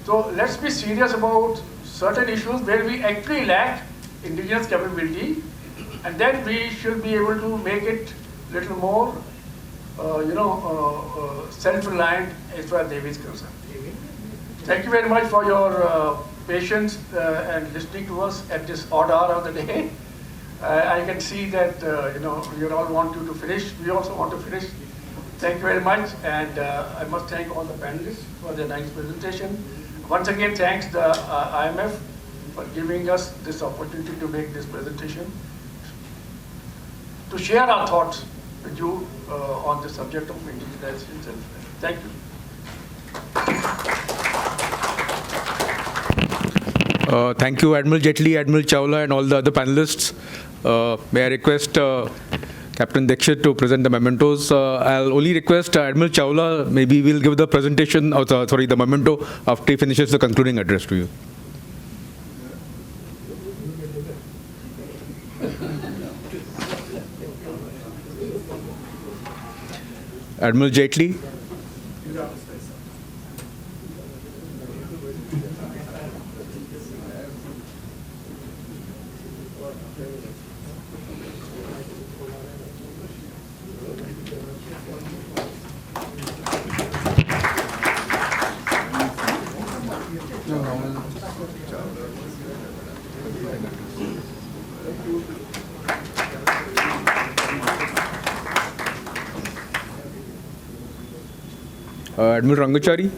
So let's be serious about certain issues where we actually lack indigenous capability, and then we should be able to make it little more, self-reliant as far as Navy is concerned. Thank you very much for your patience and listening to us at this odd hour of the day. I can see that you all want you to finish. We also want to finish. Thank you very much, and I must thank all the panelists for their nice presentation. Once again, thanks the IMF for giving us this opportunity to make this presentation, to share our thoughts with you on the subject of indigenization itself. Thank you. Thank you, Admiral Jaitly, Admiral Chawla, and all the other panelists. May I request Captain Dixit to present the mementos. I'll only request Admiral Chawla, maybe we'll give the presentation, the memento after he finishes the concluding address to you. Admiral Jaitly. Admiral Rangachari.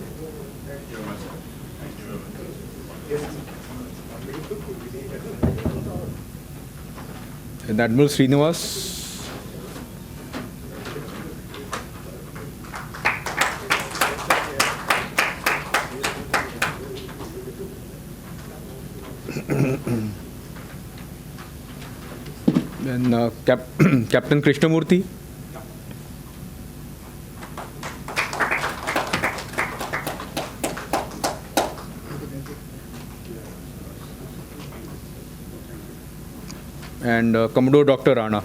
And Admiral Sreenivas. And Captain Krishnamurthi. And Commodore Dr. Rana.